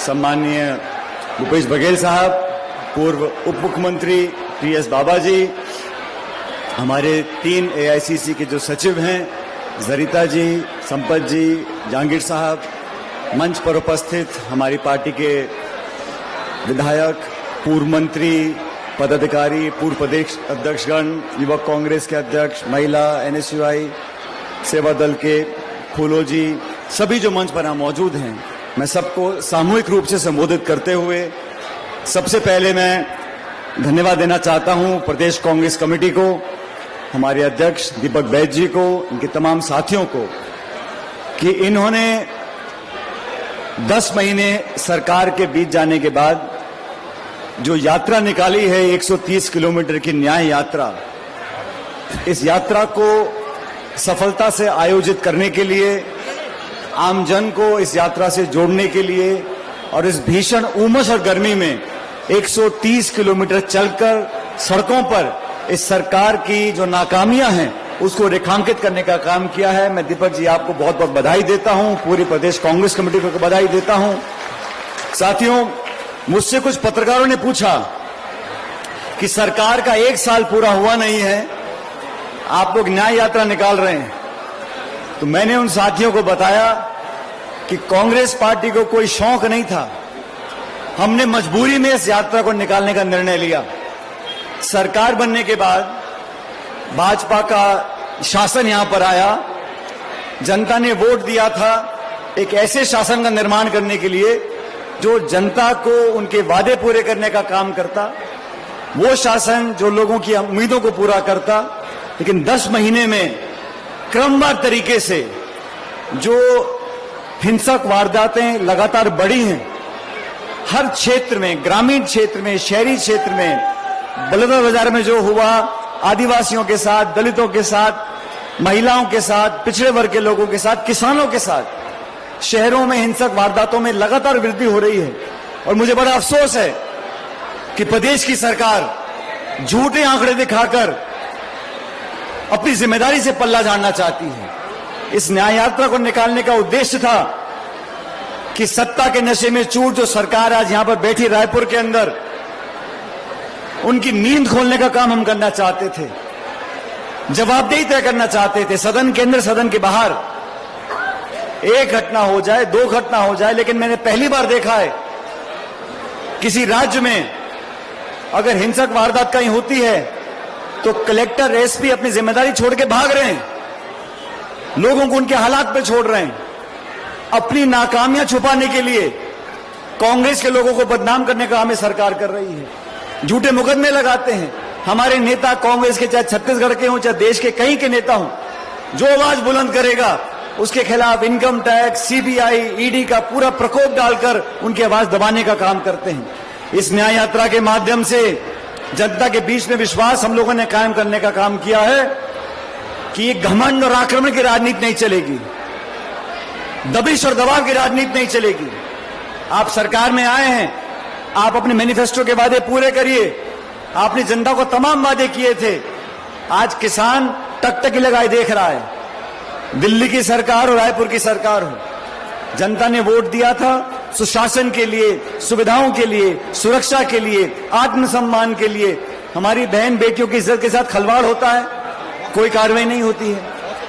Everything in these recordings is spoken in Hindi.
सम्माननीय भूपेश बघेल साहब, पूर्व उप मुख्यमंत्री PS बाबा जी, हमारे 3 AICC के जो सचिव हैं, जरीता जी, संपत जी, जहांगीर साहब, मंच पर उपस्थित हमारी पार्टी के विधायक, पूर्व मंत्री, पदाधिकारी, पूर्व प्रदेश अध्यक्षगण, युवक कांग्रेस के अध्यक्ष, महिला, NSUI, सेवा दल के फूलो जी, सभी जो मंच पर यहाँ मौजूद हैं, मैं सबको सामूहिक रूप से संबोधित करते हुए सबसे पहले मैं धन्यवाद देना चाहता हूं प्रदेश कांग्रेस कमेटी को, हमारे अध्यक्ष दीपक बैद जी को, इनके तमाम साथियों को, कि इन्होंने 10 महीने सरकार के बीत जाने के बाद जो यात्रा निकाली है 130 किलोमीटर की न्याय यात्रा, इस यात्रा को सफलता से आयोजित करने के लिए, आमजन को इस यात्रा से जोड़ने के लिए और इस भीषण उमस और गर्मी में 130 किलोमीटर चलकर सड़कों पर इस सरकार की जो नाकामियां हैं उसको रेखांकित करने का काम किया है। मैं दीपक जी आपको बहुत बहुत बधाई देता हूं, पूरी प्रदेश कांग्रेस कमेटी को बधाई देता हूं। साथियों, मुझसे कुछ पत्रकारों ने पूछा कि सरकार का 1 साल पूरा हुआ नहीं है, आप लोग न्याय यात्रा निकाल रहे हैं। तो मैंने उन साथियों को बताया कि कांग्रेस पार्टी को कोई शौक नहीं था, हमने मजबूरी में इस यात्रा को निकालने का निर्णय लिया। सरकार बनने के बाद भाजपा का शासन यहां पर आया, जनता ने वोट दिया था एक ऐसे शासन का निर्माण करने के लिए जो जनता को उनके वादे पूरे करने का काम करता, वो शासन जो लोगों की उम्मीदों को पूरा करता। लेकिन 10 महीने में क्रमवार तरीके से जो हिंसक वारदातें लगातार बढ़ी हैं, हर क्षेत्र में, ग्रामीण क्षेत्र में, शहरी क्षेत्र में, बलौदा बाजार में जो हुआ आदिवासियों के साथ, दलितों के साथ, महिलाओं के साथ, पिछड़े वर्ग के लोगों के साथ, किसानों के साथ, शहरों में हिंसक वारदातों में लगातार वृद्धि हो रही है। और मुझे बड़ा अफसोस है कि प्रदेश की सरकार झूठे आंकड़े दिखाकर अपनी जिम्मेदारी से पल्ला झाड़ना चाहती है। इस न्याय यात्रा को निकालने का उद्देश्य था कि सत्ता के नशे में चूर जो सरकार आज यहां पर बैठी रायपुर के अंदर, उनकी नींद खोलने का काम हम करना चाहते थे, जवाबदेही तय करना चाहते थे। सदन के अंदर, सदन के बाहर 1 घटना हो जाए, 2 घटना हो जाए, लेकिन मैंने पहली बार देखा है किसी राज्य में अगर हिंसक वारदात कहीं होती है तो कलेक्टर, SP अपनी जिम्मेदारी छोड़ के भाग रहे हैं, लोगों को उनके हालात पे छोड़ रहे हैं। अपनी नाकामियां छुपाने के लिए कांग्रेस के लोगों को बदनाम करने का हमें सरकार कर रही है, झूठे मुकदमे लगाते हैं। हमारे नेता कांग्रेस के, चाहे छत्तीसगढ़ के हों, चाहे देश के कहीं के नेता हों, जो आवाज बुलंद करेगा उसके खिलाफ इनकम टैक्स, CBI, ED का पूरा प्रकोप डालकर उनकी आवाज दबाने का काम करते हैं। इस न्याय यात्रा के माध्यम से जनता के बीच में विश्वास हम लोगों ने कायम करने का काम किया है कि ये घमंड और आक्रमण की राजनीति नहीं चलेगी, दबिश और दबाव की राजनीति नहीं चलेगी। आप सरकार में आए हैं, आप अपने मैनिफेस्टो के वादे पूरे करिए। आपने जनता को तमाम वादे किए थे, आज किसान टकटकी लगाए देख रहा है। दिल्ली की सरकार और रायपुर की सरकार हो, जनता ने वोट दिया था सुशासन के लिए, सुविधाओं के लिए, सुरक्षा के लिए, आत्मसम्मान के लिए। हमारी बहन बेटियों की इज्जत के साथ खलवाड़ होता है, कोई कार्रवाई नहीं होती है।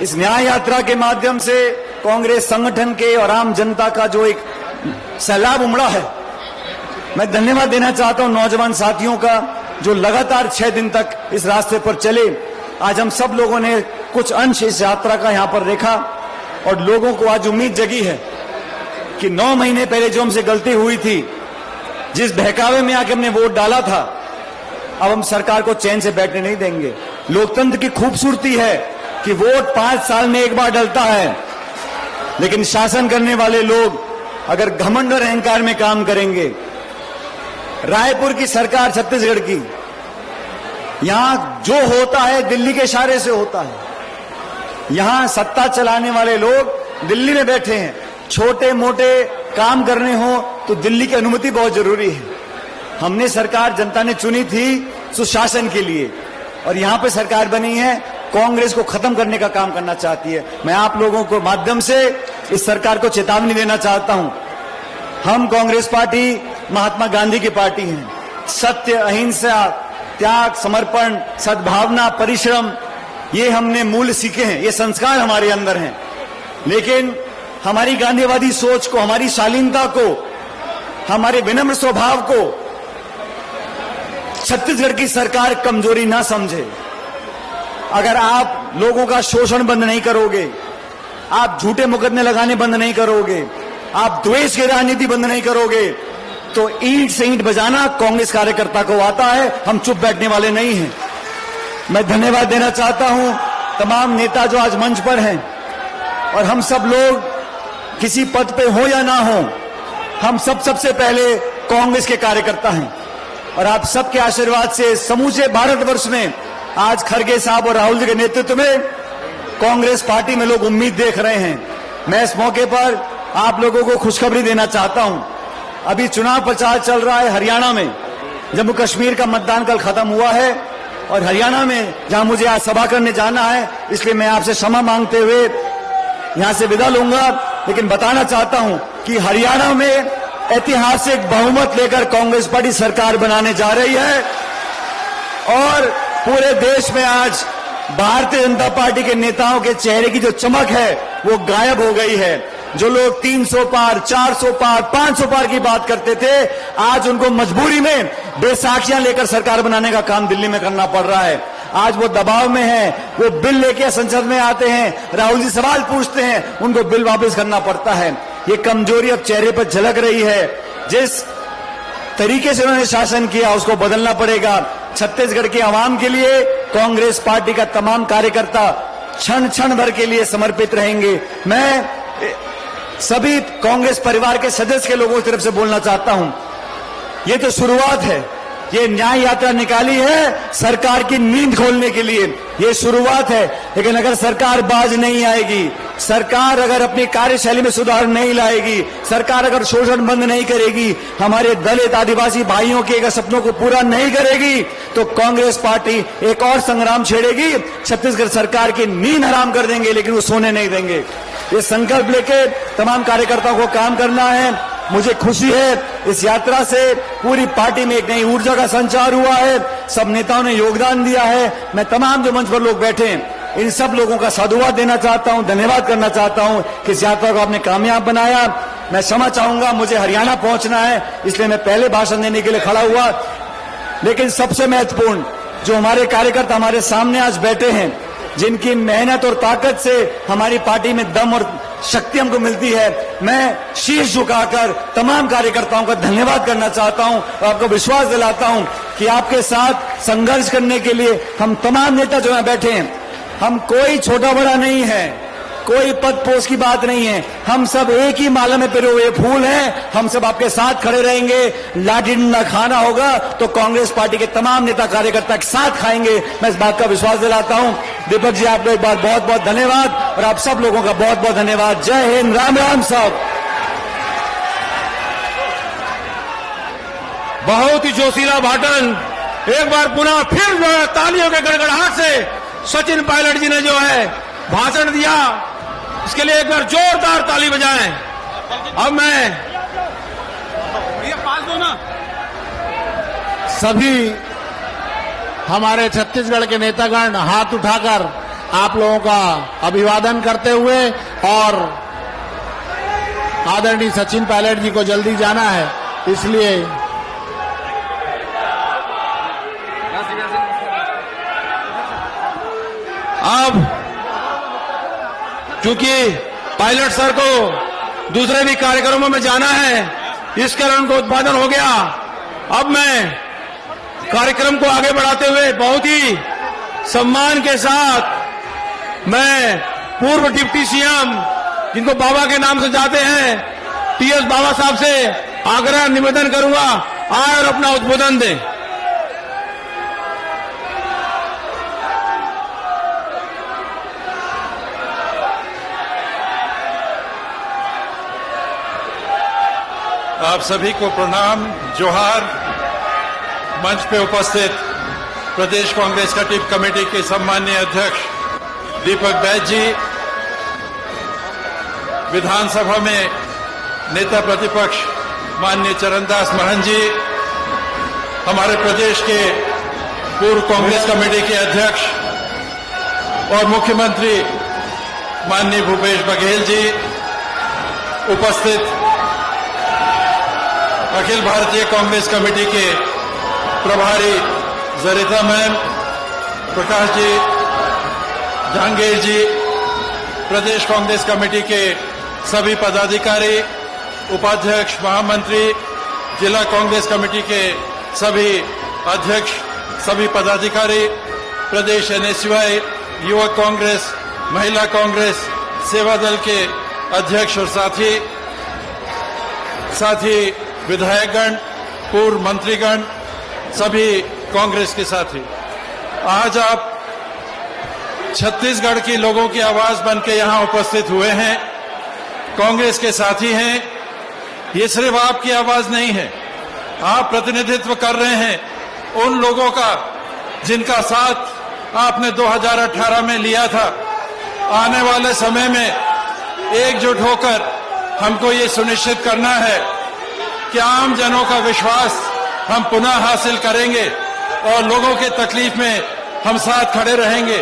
इस न्याय यात्रा के माध्यम से कांग्रेस संगठन के और आम जनता का जो एक सैलाब उमड़ा है, मैं धन्यवाद देना चाहता हूं नौजवान साथियों का जो लगातार 6 दिन तक इस रास्ते पर चले। आज हम सब लोगों ने कुछ अंश इस यात्रा का यहां पर देखा और लोगों को आज उम्मीद जगी है कि 9 महीने पहले जो हमसे गलती हुई थी, जिस बहकावे में आके हमने वोट डाला था, अब हम सरकार को चैन से बैठने नहीं देंगे। लोकतंत्र की खूबसूरती है कि वोट 5 साल में एक बार डलता है, लेकिन शासन करने वाले लोग अगर घमंड और अहंकार में काम करेंगे, रायपुर की सरकार, छत्तीसगढ़ की, यहां जो होता है दिल्ली के इशारे से होता है। यहां सत्ता चलाने वाले लोग दिल्ली में बैठे हैं, छोटे मोटे काम करने हो तो दिल्ली की अनुमति बहुत जरूरी है। हमने सरकार, जनता ने चुनी थी सुशासन के लिए, और यहां पे सरकार बनी है कांग्रेस को खत्म करने का काम करना चाहती है। मैं आप लोगों को माध्यम से इस सरकार को चेतावनी देना चाहता हूं हम कांग्रेस पार्टी महात्मा गांधी की पार्टी है। सत्य, अहिंसा, त्याग, समर्पण, सद्भावना, परिश्रम, ये हमने मूल्य सीखे हैं, ये संस्कार हमारे अंदर हैं। लेकिन हमारी गांधीवादी सोच को, हमारी शालीनता को, हमारे विनम्र स्वभाव को छत्तीसगढ़ की सरकार कमजोरी ना समझे। अगर आप लोगों का शोषण बंद नहीं करोगे, आप झूठे मुकदमे लगाने बंद नहीं करोगे, आप द्वेष की राजनीति बंद नहीं करोगे, तो ईंट से ईंट बजाना कांग्रेस कार्यकर्ता को आता है। हम चुप बैठने वाले नहीं हैं। मैं धन्यवाद देना चाहता हूं तमाम नेता जो आज मंच पर हैं, और हम सब लोग किसी पद पे हो या ना हो, हम सबसे पहले कांग्रेस के कार्यकर्ता हैं। और आप सबके आशीर्वाद से समूचे भारतवर्ष में आज खड़गे साहब और राहुल जी के नेतृत्व में कांग्रेस पार्टी में लोग उम्मीद देख रहे हैं। मैं इस मौके पर आप लोगों को खुशखबरी देना चाहता हूं। अभी चुनाव प्रचार चल रहा है हरियाणा में। जम्मू कश्मीर का मतदान कल खत्म हुआ है और हरियाणा में जहां मुझे आज सभा करने जाना है, इसलिए मैं आपसे क्षमा मांगते हुए यहां से विदा लूंगा। लेकिन बताना चाहता हूं कि हरियाणा में ऐतिहासिक बहुमत लेकर कांग्रेस पार्टी सरकार बनाने जा रही है और पूरे देश में आज भारतीय जनता पार्टी के नेताओं के चेहरे की जो चमक है वो गायब हो गई है। जो लोग 300 पार, 400 पार, 500 पार की बात करते थे, आज उनको मजबूरी में बेसाखियां लेकर सरकार बनाने का काम दिल्ली में करना पड़ रहा है। आज वो दबाव में है, वो बिल लेके संसद में आते हैं, राहुल जी सवाल पूछते हैं, उनको बिल वापस करना पड़ता है। ये कमजोरी अब चेहरे पर झलक रही है। जिस तरीके से उन्होंने शासन किया उसको बदलना पड़ेगा। छत्तीसगढ़ के आवाम के लिए कांग्रेस पार्टी का तमाम कार्यकर्ता क्षण क्षण भर के लिए समर्पित रहेंगे। मैं सभी कांग्रेस परिवार के सदस्य के लोगों की तरफ से बोलना चाहता हूं, ये तो शुरुआत है। ये न्याय यात्रा निकाली है सरकार की नींद खोलने के लिए, ये शुरुआत है। लेकिन अगर सरकार बाज नहीं आएगी, सरकार अगर अपनी कार्यशैली में सुधार नहीं लाएगी, सरकार अगर शोषण बंद नहीं करेगी, हमारे दलित आदिवासी भाइयों के अगर सपनों को पूरा नहीं करेगी, तो कांग्रेस पार्टी एक और संग्राम छेड़ेगी। छत्तीसगढ़ सरकार की नींद हराम कर देंगे, लेकिन वो सोने नहीं देंगे। ये संकल्प लेके तमाम कार्यकर्ताओं को काम करना है। मुझे खुशी है इस यात्रा से पूरी पार्टी में एक नई ऊर्जा का संचार हुआ है। सब नेताओं ने योगदान दिया है। मैं तमाम जो मंच पर लोग बैठे हैं, इन सब लोगों का साधुवाद देना चाहता हूं, धन्यवाद करना चाहता हूं कि इस यात्रा को आपने कामयाब बनाया। मैं क्षमा चाहूंगा, मुझे हरियाणा पहुंचना है, इसलिए मैं पहले भाषण देने के लिए खड़ा हुआ। लेकिन सबसे महत्वपूर्ण, जो हमारे कार्यकर्ता हमारे सामने आज बैठे हैं, जिनकी मेहनत और ताकत से हमारी पार्टी में दम और शक्ति हमको मिलती है, मैं शीश झुकाकर तमाम कार्यकर्ताओं का धन्यवाद करना चाहता हूं और आपको विश्वास दिलाता हूं कि आपके साथ संघर्ष करने के लिए हम तमाम नेता जो यहां बैठे हैं, हम कोई छोटा बड़ा नहीं है, कोई पद पोस्ट की बात नहीं है। हम सब एक ही माला में पिरे हुए फूल हैं। हम सब आपके साथ खड़े रहेंगे। लाठी डंडा खाना होगा तो कांग्रेस पार्टी के तमाम नेता कार्यकर्ता के साथ खाएंगे। मैं इस बात का विश्वास दिलाता हूं। दीपक जी, आपको एक बार बहुत बहुत धन्यवाद और आप सब लोगों का बहुत बहुत धन्यवाद। जय हिंद, राम राम साहब। बहुत ही जोशीला भाषण, एक बार पुनः फिर जो है तालियों के गड़गड़ाहट से सचिन पायलट जी ने जो है भाषण दिया, इसके लिए एक बार जोरदार ताली बजाएं। अब मैं ये पास दो ना, सभी हमारे छत्तीसगढ़ के नेतागण हाथ उठाकर आप लोगों का अभिवादन करते हुए, और आदरणीय सचिन पायलट जी को जल्दी जाना है, इसलिए अब चूंकि पायलट सर को दूसरे भी कार्यक्रमों में जाना है, इस कारण उनको उत्पादन हो गया। अब मैं कार्यक्रम को आगे बढ़ाते हुए बहुत ही सम्मान के साथ मैं पूर्व डिप्टी सीएम, जिनको बाबा के नाम से जाते हैं, टीएस बाबा साहब से आग्रह निवेदन करूंगा, आए और अपना उद्बोधन दें। आप सभी को प्रणाम, जोहार। मंच पे उपस्थित प्रदेश कांग्रेस कटिप कमेटी के सम्मानीय अध्यक्ष दीपक बैज जी, विधानसभा में नेता प्रतिपक्ष माननीय चरणदास महंत जी, हमारे प्रदेश के पूर्व कांग्रेस कमेटी के अध्यक्ष और मुख्यमंत्री माननीय भूपेश बघेल जी, उपस्थित अखिल भारतीय कांग्रेस कमेटी के प्रभारी जरिता मैम, प्रकाश जी, जहांगीर जी, प्रदेश कांग्रेस कमेटी के सभी पदाधिकारी, उपाध्यक्ष, महामंत्री, जिला कांग्रेस कमेटी के सभी अध्यक्ष, सभी पदाधिकारी, प्रदेश एनएसयूआई, युवक कांग्रेस, महिला कांग्रेस, सेवा दल के अध्यक्ष और साथी विधायकगण, पूर्व मंत्रीगण, सभी कांग्रेस के साथी, आज आप छत्तीसगढ़ के लोगों की आवाज बनके यहां उपस्थित हुए हैं, कांग्रेस के साथी हैं। ये सिर्फ आपकी आवाज नहीं है, आप प्रतिनिधित्व कर रहे हैं उन लोगों का जिनका साथ आपने 2018 में लिया था। आने वाले समय में एकजुट होकर हमको ये सुनिश्चित करना है कि आम जनों का विश्वास हम पुनः हासिल करेंगे और लोगों के तकलीफ में हम साथ खड़े रहेंगे।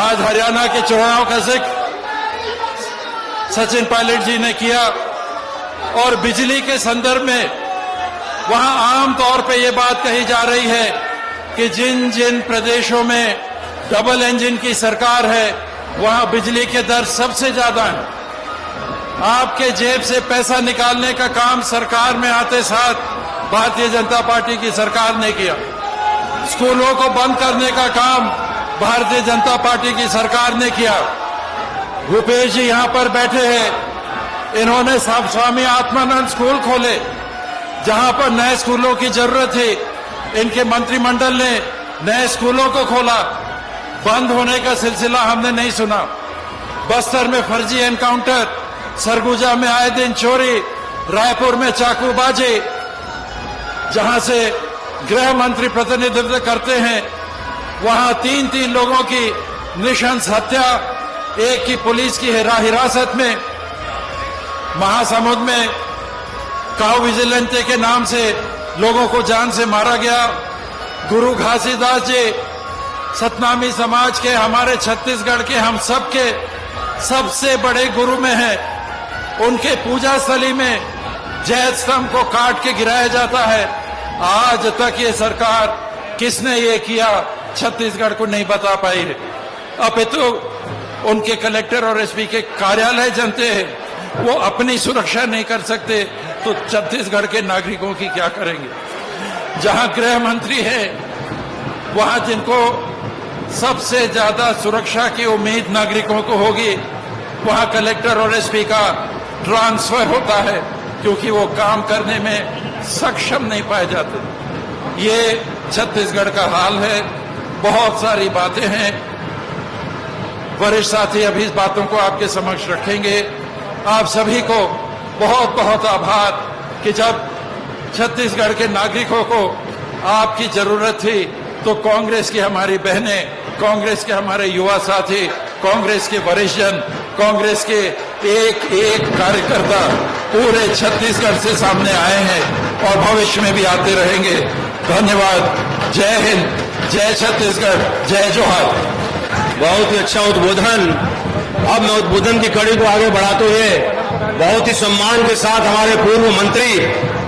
आज हरियाणा के चुनाव का जिक्र सचिन पायलट जी ने किया और बिजली के संदर्भ में वहां आम तौर पे ये बात कही जा रही है कि जिन जिन प्रदेशों में डबल इंजन की सरकार है वहां बिजली के दर सबसे ज्यादा है। आपके जेब से पैसा निकालने का काम सरकार में आते साथ भारतीय जनता पार्टी की सरकार ने किया। स्कूलों को बंद करने का काम भारतीय जनता पार्टी की सरकार ने किया। भूपेश जी यहां पर बैठे हैं, इन्होंने सब स्वामी आत्मानंद स्कूल खोले जहां पर नए स्कूलों की जरूरत थी। इनके मंत्रिमंडल ने नए स्कूलों को खोला, बंद होने का सिलसिला हमने नहीं सुना। बस्तर में फर्जी एनकाउंटर, सरगुजा में आए दिन चोरी, रायपुर में चाकूबाजी, जहां से गृह मंत्री प्रतिनिधित्व करते हैं वहां 3 लोगों की नृशंस हत्या, एक की पुलिस की हिरासत में, महासमुंद में काऊ विजिलेंटे के नाम से लोगों को जान से मारा गया। गुरु घासीदास जी सतनामी समाज के, हमारे छत्तीसगढ़ के, हम सबके सबसे बड़े गुरु में हैं। उनके पूजा स्थली में जैत स्तंभ को काट के गिराया जाता है। आज तक ये सरकार किसने ये किया छत्तीसगढ़ को नहीं बता पाई है। अपितु उनके कलेक्टर और एसपी के कार्यालय जनते हैं, वो अपनी सुरक्षा नहीं कर सकते तो छत्तीसगढ़ के नागरिकों की क्या करेंगे। जहां गृह मंत्री है वहां जिनको सबसे ज्यादा सुरक्षा की उम्मीद नागरिकों को होगी, वहां कलेक्टर और एसपी का ट्रांसफर होता है क्योंकि वो काम करने में सक्षम नहीं पाए जाते। ये छत्तीसगढ़ का हाल है। बहुत सारी बातें हैं, वरिष्ठ साथी अभी इस बातों को आपके समक्ष रखेंगे। आप सभी को बहुत बहुत आभार कि जब छत्तीसगढ़ के नागरिकों को आपकी जरूरत थी तो कांग्रेस की हमारी बहनें, कांग्रेस के हमारे युवा साथी, कांग्रेस के वरिष्ठ जन, कांग्रेस के एक एक कार्यकर्ता पूरे छत्तीसगढ़ से सामने आए हैं और भविष्य में भी आते रहेंगे। धन्यवाद। जय हिंद, जय छत्तीसगढ़, जय जोहार। बहुत ही अच्छा उद्बोधन। अब मैं उद्बोधन की कड़ी को आगे बढ़ाते हुए बहुत ही सम्मान के साथ हमारे पूर्व मंत्री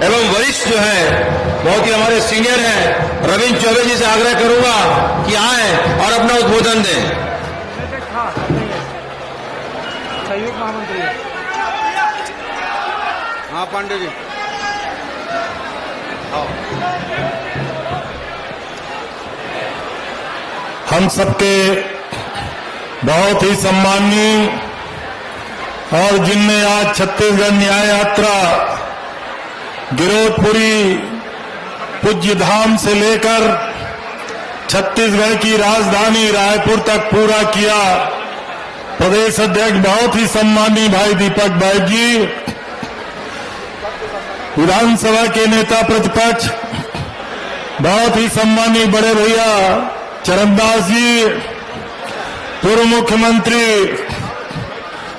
एवं वरिष्ठ जो है, बहुत ही हमारे सीनियर हैं, रविंद्र चौबे जी से आग्रह करूंगा कि आए और अपना उद्बोधन दें। संयुक्त महामंत्री। हाँ पांडे जी। हम सबके बहुत ही सम्माननीय और जिनने आज छत्तीसगढ़ न्याय यात्रा गिरोधपुरी पूज्य धाम से लेकर छत्तीसगढ़ की राजधानी रायपुर तक पूरा किया, प्रदेश अध्यक्ष बहुत ही सम्माननीय भाई दीपक बैज जी, विधानसभा के नेता प्रतिपक्ष बहुत ही सम्माननीय बड़े भैया चरणदास जी, पूर्व मुख्यमंत्री,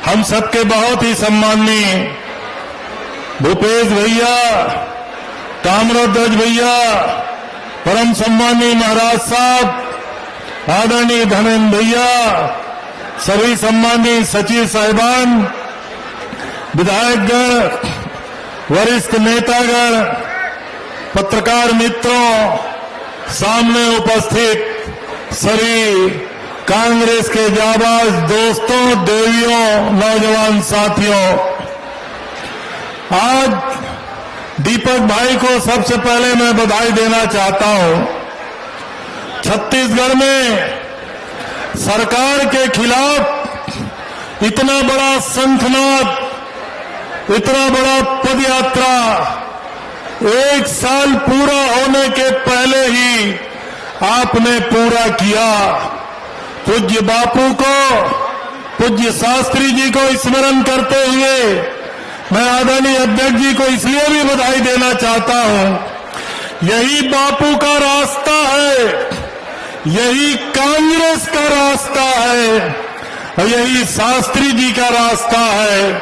हम सबके बहुत ही सम्माननीय भूपेश भैया, ताम्रध्वज भैया, परम सम्मानीय महाराज साहब, आदरणीय धर्मेंद्र भैया, सभी सम्मानीय सचिव साहिबान, विधायकगण, वरिष्ठ नेतागण, पत्रकार मित्रों, सामने उपस्थित सभी कांग्रेस के जाबाज दोस्तों, देवियों, नौजवान साथियों, आज दीपक भाई को सबसे पहले मैं बधाई देना चाहता हूं। छत्तीसगढ़ में सरकार के खिलाफ इतना बड़ा शंखनाद, इतना बड़ा पदयात्रा 1 साल पूरा होने के पहले ही आपने पूरा किया। पूज्य बापू को, पूज्य शास्त्री जी को स्मरण करते हुए मैं आदरणीय अध्यक्ष जी को इसलिए भी बधाई देना चाहता हूं। यही बापू का रास्ता है, यही कांग्रेस का रास्ता है और यही शास्त्री जी का रास्ता है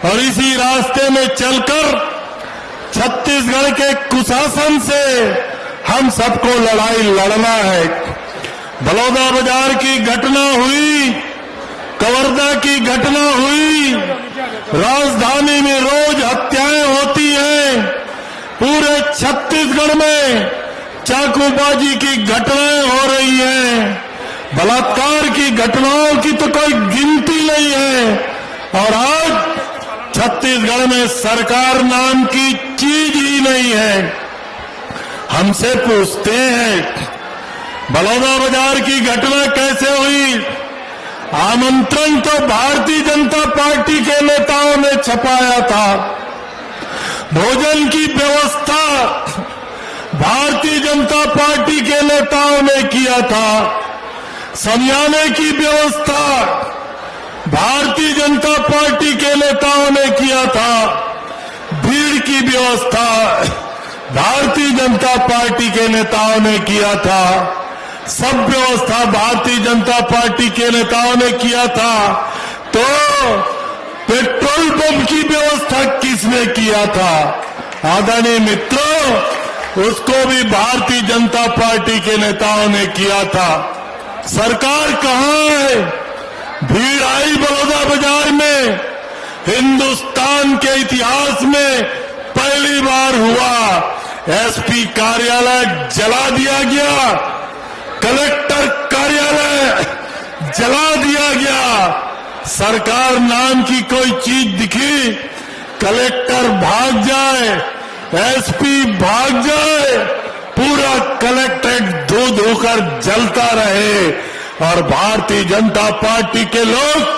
और इसी रास्ते में चलकर छत्तीसगढ़ के कुशासन से हम सबको लड़ाई लड़ना है। बलौदा बाजार की घटना हुई, कवर्धा की घटना हुई, राजधानी में रोज हत्याएं होती हैं, पूरे छत्तीसगढ़ में चाकूबाजी की घटनाएं हो रही हैं, बलात्कार की घटनाओं की तो कोई गिनती नहीं है और आज छत्तीसगढ़ में सरकार नाम की चीज ही नहीं है। हमसे पूछते हैं बलौदा बाजार की घटना कैसे हुई? आमंत्रण तो भारतीय जनता पार्टी के नेताओं ने छपाया था, भोजन की व्यवस्था भारतीय जनता पार्टी के नेताओं ने किया था, समझाने की व्यवस्था भारतीय जनता पार्टी के नेताओं ने किया था, भीड़ की व्यवस्था भारतीय जनता पार्टी के नेताओं ने किया था, सब व्यवस्था भारतीय जनता पार्टी के नेताओं ने किया था। तो पेट्रोल पंप की व्यवस्था किसने किया था? आदरणीय मित्रों, उसको भी भारतीय जनता पार्टी के नेताओं ने किया था। सरकार कहां है? भीड़ आई बलौदा बाजार में, हिंदुस्तान के इतिहास में पहली बार हुआ। एसपी कार्यालय जला दिया गया, कलेक्टर कार्यालय जला दिया गया। सरकार नाम की कोई चीज दिखी, कलेक्टर भाग जाए, एसपी भाग जाए, पूरा कलेक्ट्रेट धो धोकर जलता रहे और भारतीय जनता पार्टी के लोग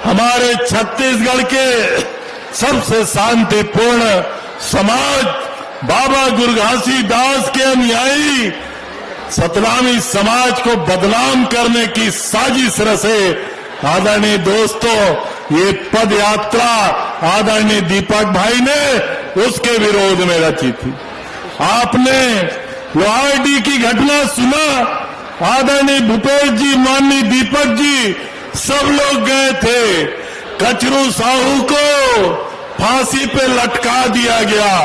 हमारे छत्तीसगढ़ के सबसे शांतिपूर्ण समाज बाबा गुरघासीदास के अनुयायी सतनामी समाज को बदनाम करने की साजिश रचे। आदरणीय दोस्तों, ये पद यात्रा आदरणीय दीपक भाई ने उसके विरोध में रची थी। आपने लोहारडी की घटना सुना, आदरणीय भूपेश जी, माननीय दीपक जी, सब लोग गए थे। कचरू साहू को फांसी पे लटका दिया गया,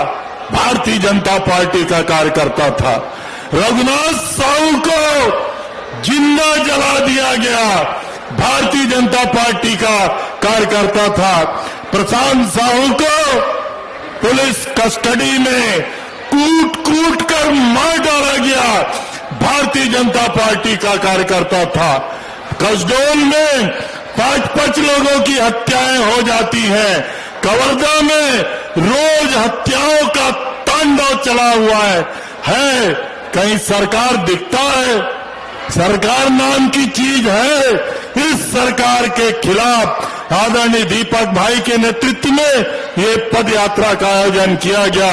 भारतीय जनता पार्टी का कार्यकर्ता था। रघुनाथ साहू को जिंदा जला दिया गया, भारतीय जनता पार्टी का कार्यकर्ता था। प्रशांत साहू को पुलिस कस्टडी में कूट कूट कर मार डाला गया, भारतीय जनता पार्टी का कार्यकर्ता था। कसडोल में 5-5 लोगों की हत्याएं हो जाती हैं, कवर्धा में रोज हत्याओं का तांडव चला हुआ है। कहीं सरकार दिखता है? सरकार नाम की चीज है। इस सरकार के खिलाफ आदरणीय दीपक भाई के नेतृत्व में ये पद यात्रा का आयोजन किया गया।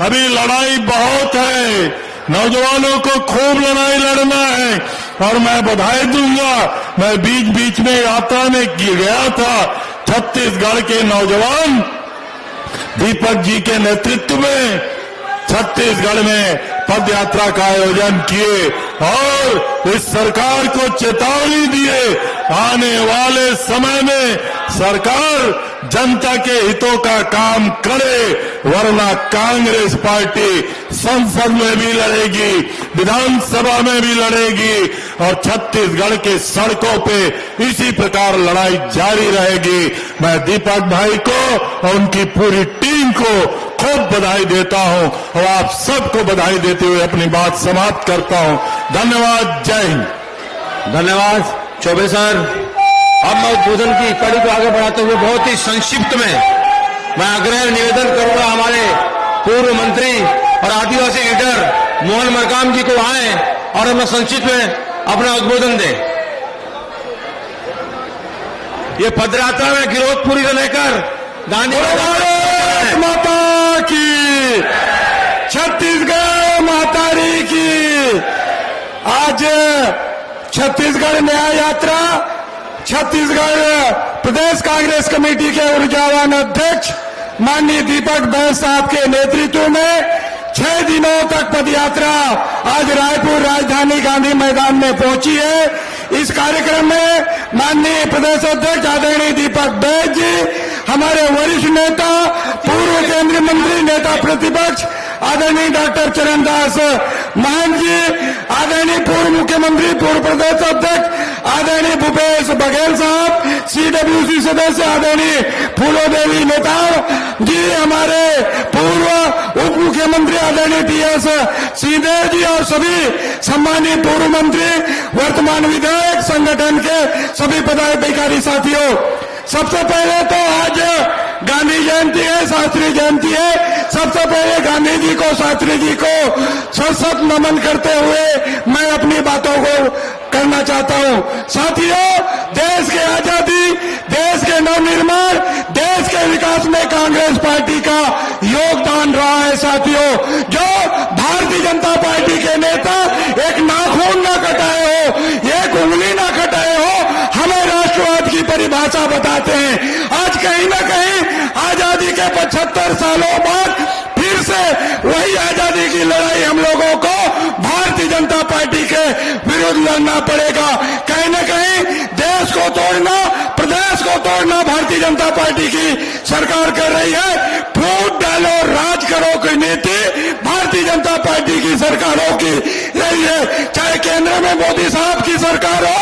अभी लड़ाई बहुत है, नौजवानों को खूब लड़ाई लड़ना है और मैं बधाई दूंगा। मैं बीच बीच में यात्रा में गया था, छत्तीसगढ़ के नौजवान दीपक जी के नेतृत्व में छत्तीसगढ़ में पद यात्रा का आयोजन किए और इस सरकार को चेतावनी दिए आने वाले समय में सरकार जनता के हितों का काम करे, वरना कांग्रेस पार्टी संसद में भी लड़ेगी, विधानसभा में भी लड़ेगी और छत्तीसगढ़ के सड़कों पे इसी प्रकार लड़ाई जारी रहेगी। मैं दीपक भाई को और उनकी पूरी टीम को खूब बधाई देता हूं और आप सबको बधाई देते हुए अपनी बात समाप्त करता हूं। धन्यवाद। जय हिंद। धन्यवाद चौबे सर। अब मैं उद्बोधन की कड़ी को आगे बढ़ाते हुए बहुत ही संक्षिप्त में मैं आग्रह निवेदन करूंगा हमारे पूर्व मंत्री और आदिवासी लीडर मोहन मरकाम जी को आए और हमें संक्षिप्त में अपना उद्बोधन दें। ये पदयात्रा में गिरोधपुरी से लेकर गांधी भारत माता की, छत्तीसगढ़ मातारी की। आज छत्तीसगढ़ न्याय यात्रा छत्तीसगढ़ प्रदेश कांग्रेस कमेटी के ऊर्जावान अध्यक्ष माननीय दीपक बैज साहब के नेतृत्व में 6 दिनों तक पदयात्रा आज रायपुर राजधानी गांधी मैदान में पहुंची है। इस कार्यक्रम में माननीय प्रदेश अध्यक्ष आदरणीय दीपक बैज जी, हमारे वरिष्ठ नेता पूर्व केंद्रीय मंत्री नेता प्रतिपक्ष आदरणीय डॉक्टर चरणदास महंत जी, आदरणीय पूर्व मुख्यमंत्री पूर्व प्रदेश अध्यक्ष आदरणीय भूपेश बघेल साहब, CWC सदस्य आदरणीय फूलोदेवी नेता जी, हमारे पूर्व उप मुख्यमंत्री आदरणीय TS सिंहदेव जी और सभी सम्मानित पूर्व मंत्री वर्तमान विधायक संगठन के सभी पदाधिकारी साथियों, सबसे पहले तो आज गांधी जयंती है, शास्त्री जयंती है। सबसे पहले गांधी जी को, शास्त्री जी को सशक्त नमन करते हुए मैं अपनी बातों को करना चाहता हूं। साथियों, देश के आजादी, देश के नवनिर्माण, देश के विकास में कांग्रेस पार्टी का योगदान रहा है। साथियों, जो भारतीय जनता पार्टी के नेता एक नाखून न कटाए हो, एक उंगली न कटाए हो, हमें राष्ट्रवाद की परिभाषा बताते हैं। आज कहीं न कहीं आजादी के 75 सालों बाद फिर से वही आजादी की लड़ाई हम लोगों को भारतीय जनता पार्टी के विरुद्ध लड़ना पड़ेगा। कहीं न कहीं देश को तोड़ना, प्रदेश को तोड़ना भारतीय जनता पार्टी की सरकार कर रही है। फूट डालो राज करो की नीति भारतीय जनता पार्टी की सरकारों की रही है। चाहे केंद्र में मोदी साहब की सरकार हो,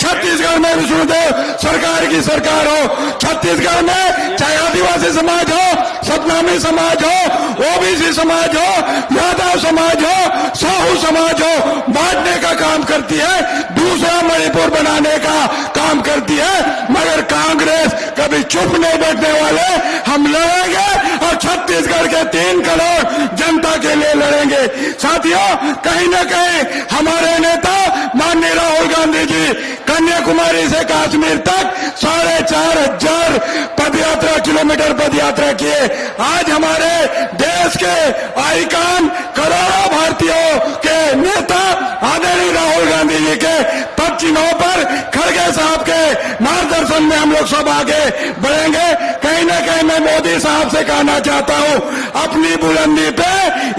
छत्तीसगढ़ में विष्णुदेव सरकार की सरकार हो, छत्तीसगढ़ में चाहे आदिवासी समाज हो, सतनामी समाज हो, OBC समाज हो, यादव समाज हो, साहू समाज हो, बांटने का काम करती है, दूसरा मणिपुर बनाने का काम करती है। मगर कांग्रेस कभी चुप नहीं बैठने वाले, हम लड़ेंगे और छत्तीसगढ़ के 3 करोड़ जनता के लिए लड़ेंगे। साथियों, कहीं न कहीं हमारे नेता माननीय राहुल गांधी जी कन्याकुमारी से कश्मीर तक 4,500 पदयात्रा किलोमीटर पदयात्रा किए। आज हमारे देश के आइकॉन, करोड़ों भारतीयों के नेता आदरणीय राहुल गांधी जी के पद चिन्हों पर खड़गे साहब के मार्गदर्शन में हम लोग सब आगे बढ़ेंगे। कहीं न कहीं मैं मोदी साहब से कहना चाहता हूं, अपनी बुलंदी पे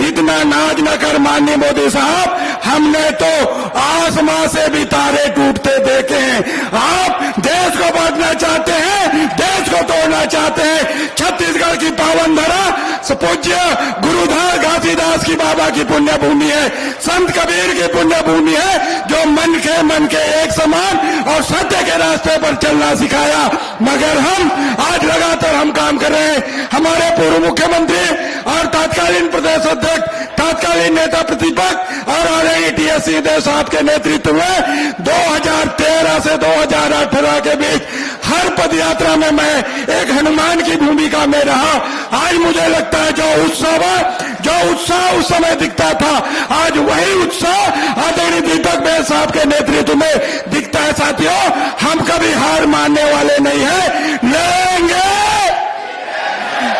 इतना नाज न कर माननीय मोदी साहब, हमने तो आसमां से भी तारे टूटते देखे हैं। आप देश को बांटना चाहते हैं, देश को तोड़ना चाहते हैं। छत्तीसगढ़ की पावन धरा पूज्य गुरुधार घासीदास की बाबा की पुण्य भूमि है, संत कबीर की पुण्य भूमि है, जो मन के एक समान और सत्य के रास्ते पर चलना सिखाया। मगर हम आज लगातार हम काम कर रहे हैं। हमारे पूर्व मुख्यमंत्री और तत्कालीन प्रदेश अध्यक्ष, तत्कालीन नेता प्रतिपक्ष और आदरणीय TS सिंहदेव साहब के नेतृत्व में 2013 से 2018 के बीच हर पदयात्रा में मैं एक हनुमान की भूमिका में रहा। आज मुझे लगता है जो उत्साह उस समय दिखता था, आज वही उत्साह आदरणीय दीपक बैज साहब के नेतृत्व में दिखता है। साथियों, हम कभी हार मानने वाले नहीं हैं, लड़ेंगे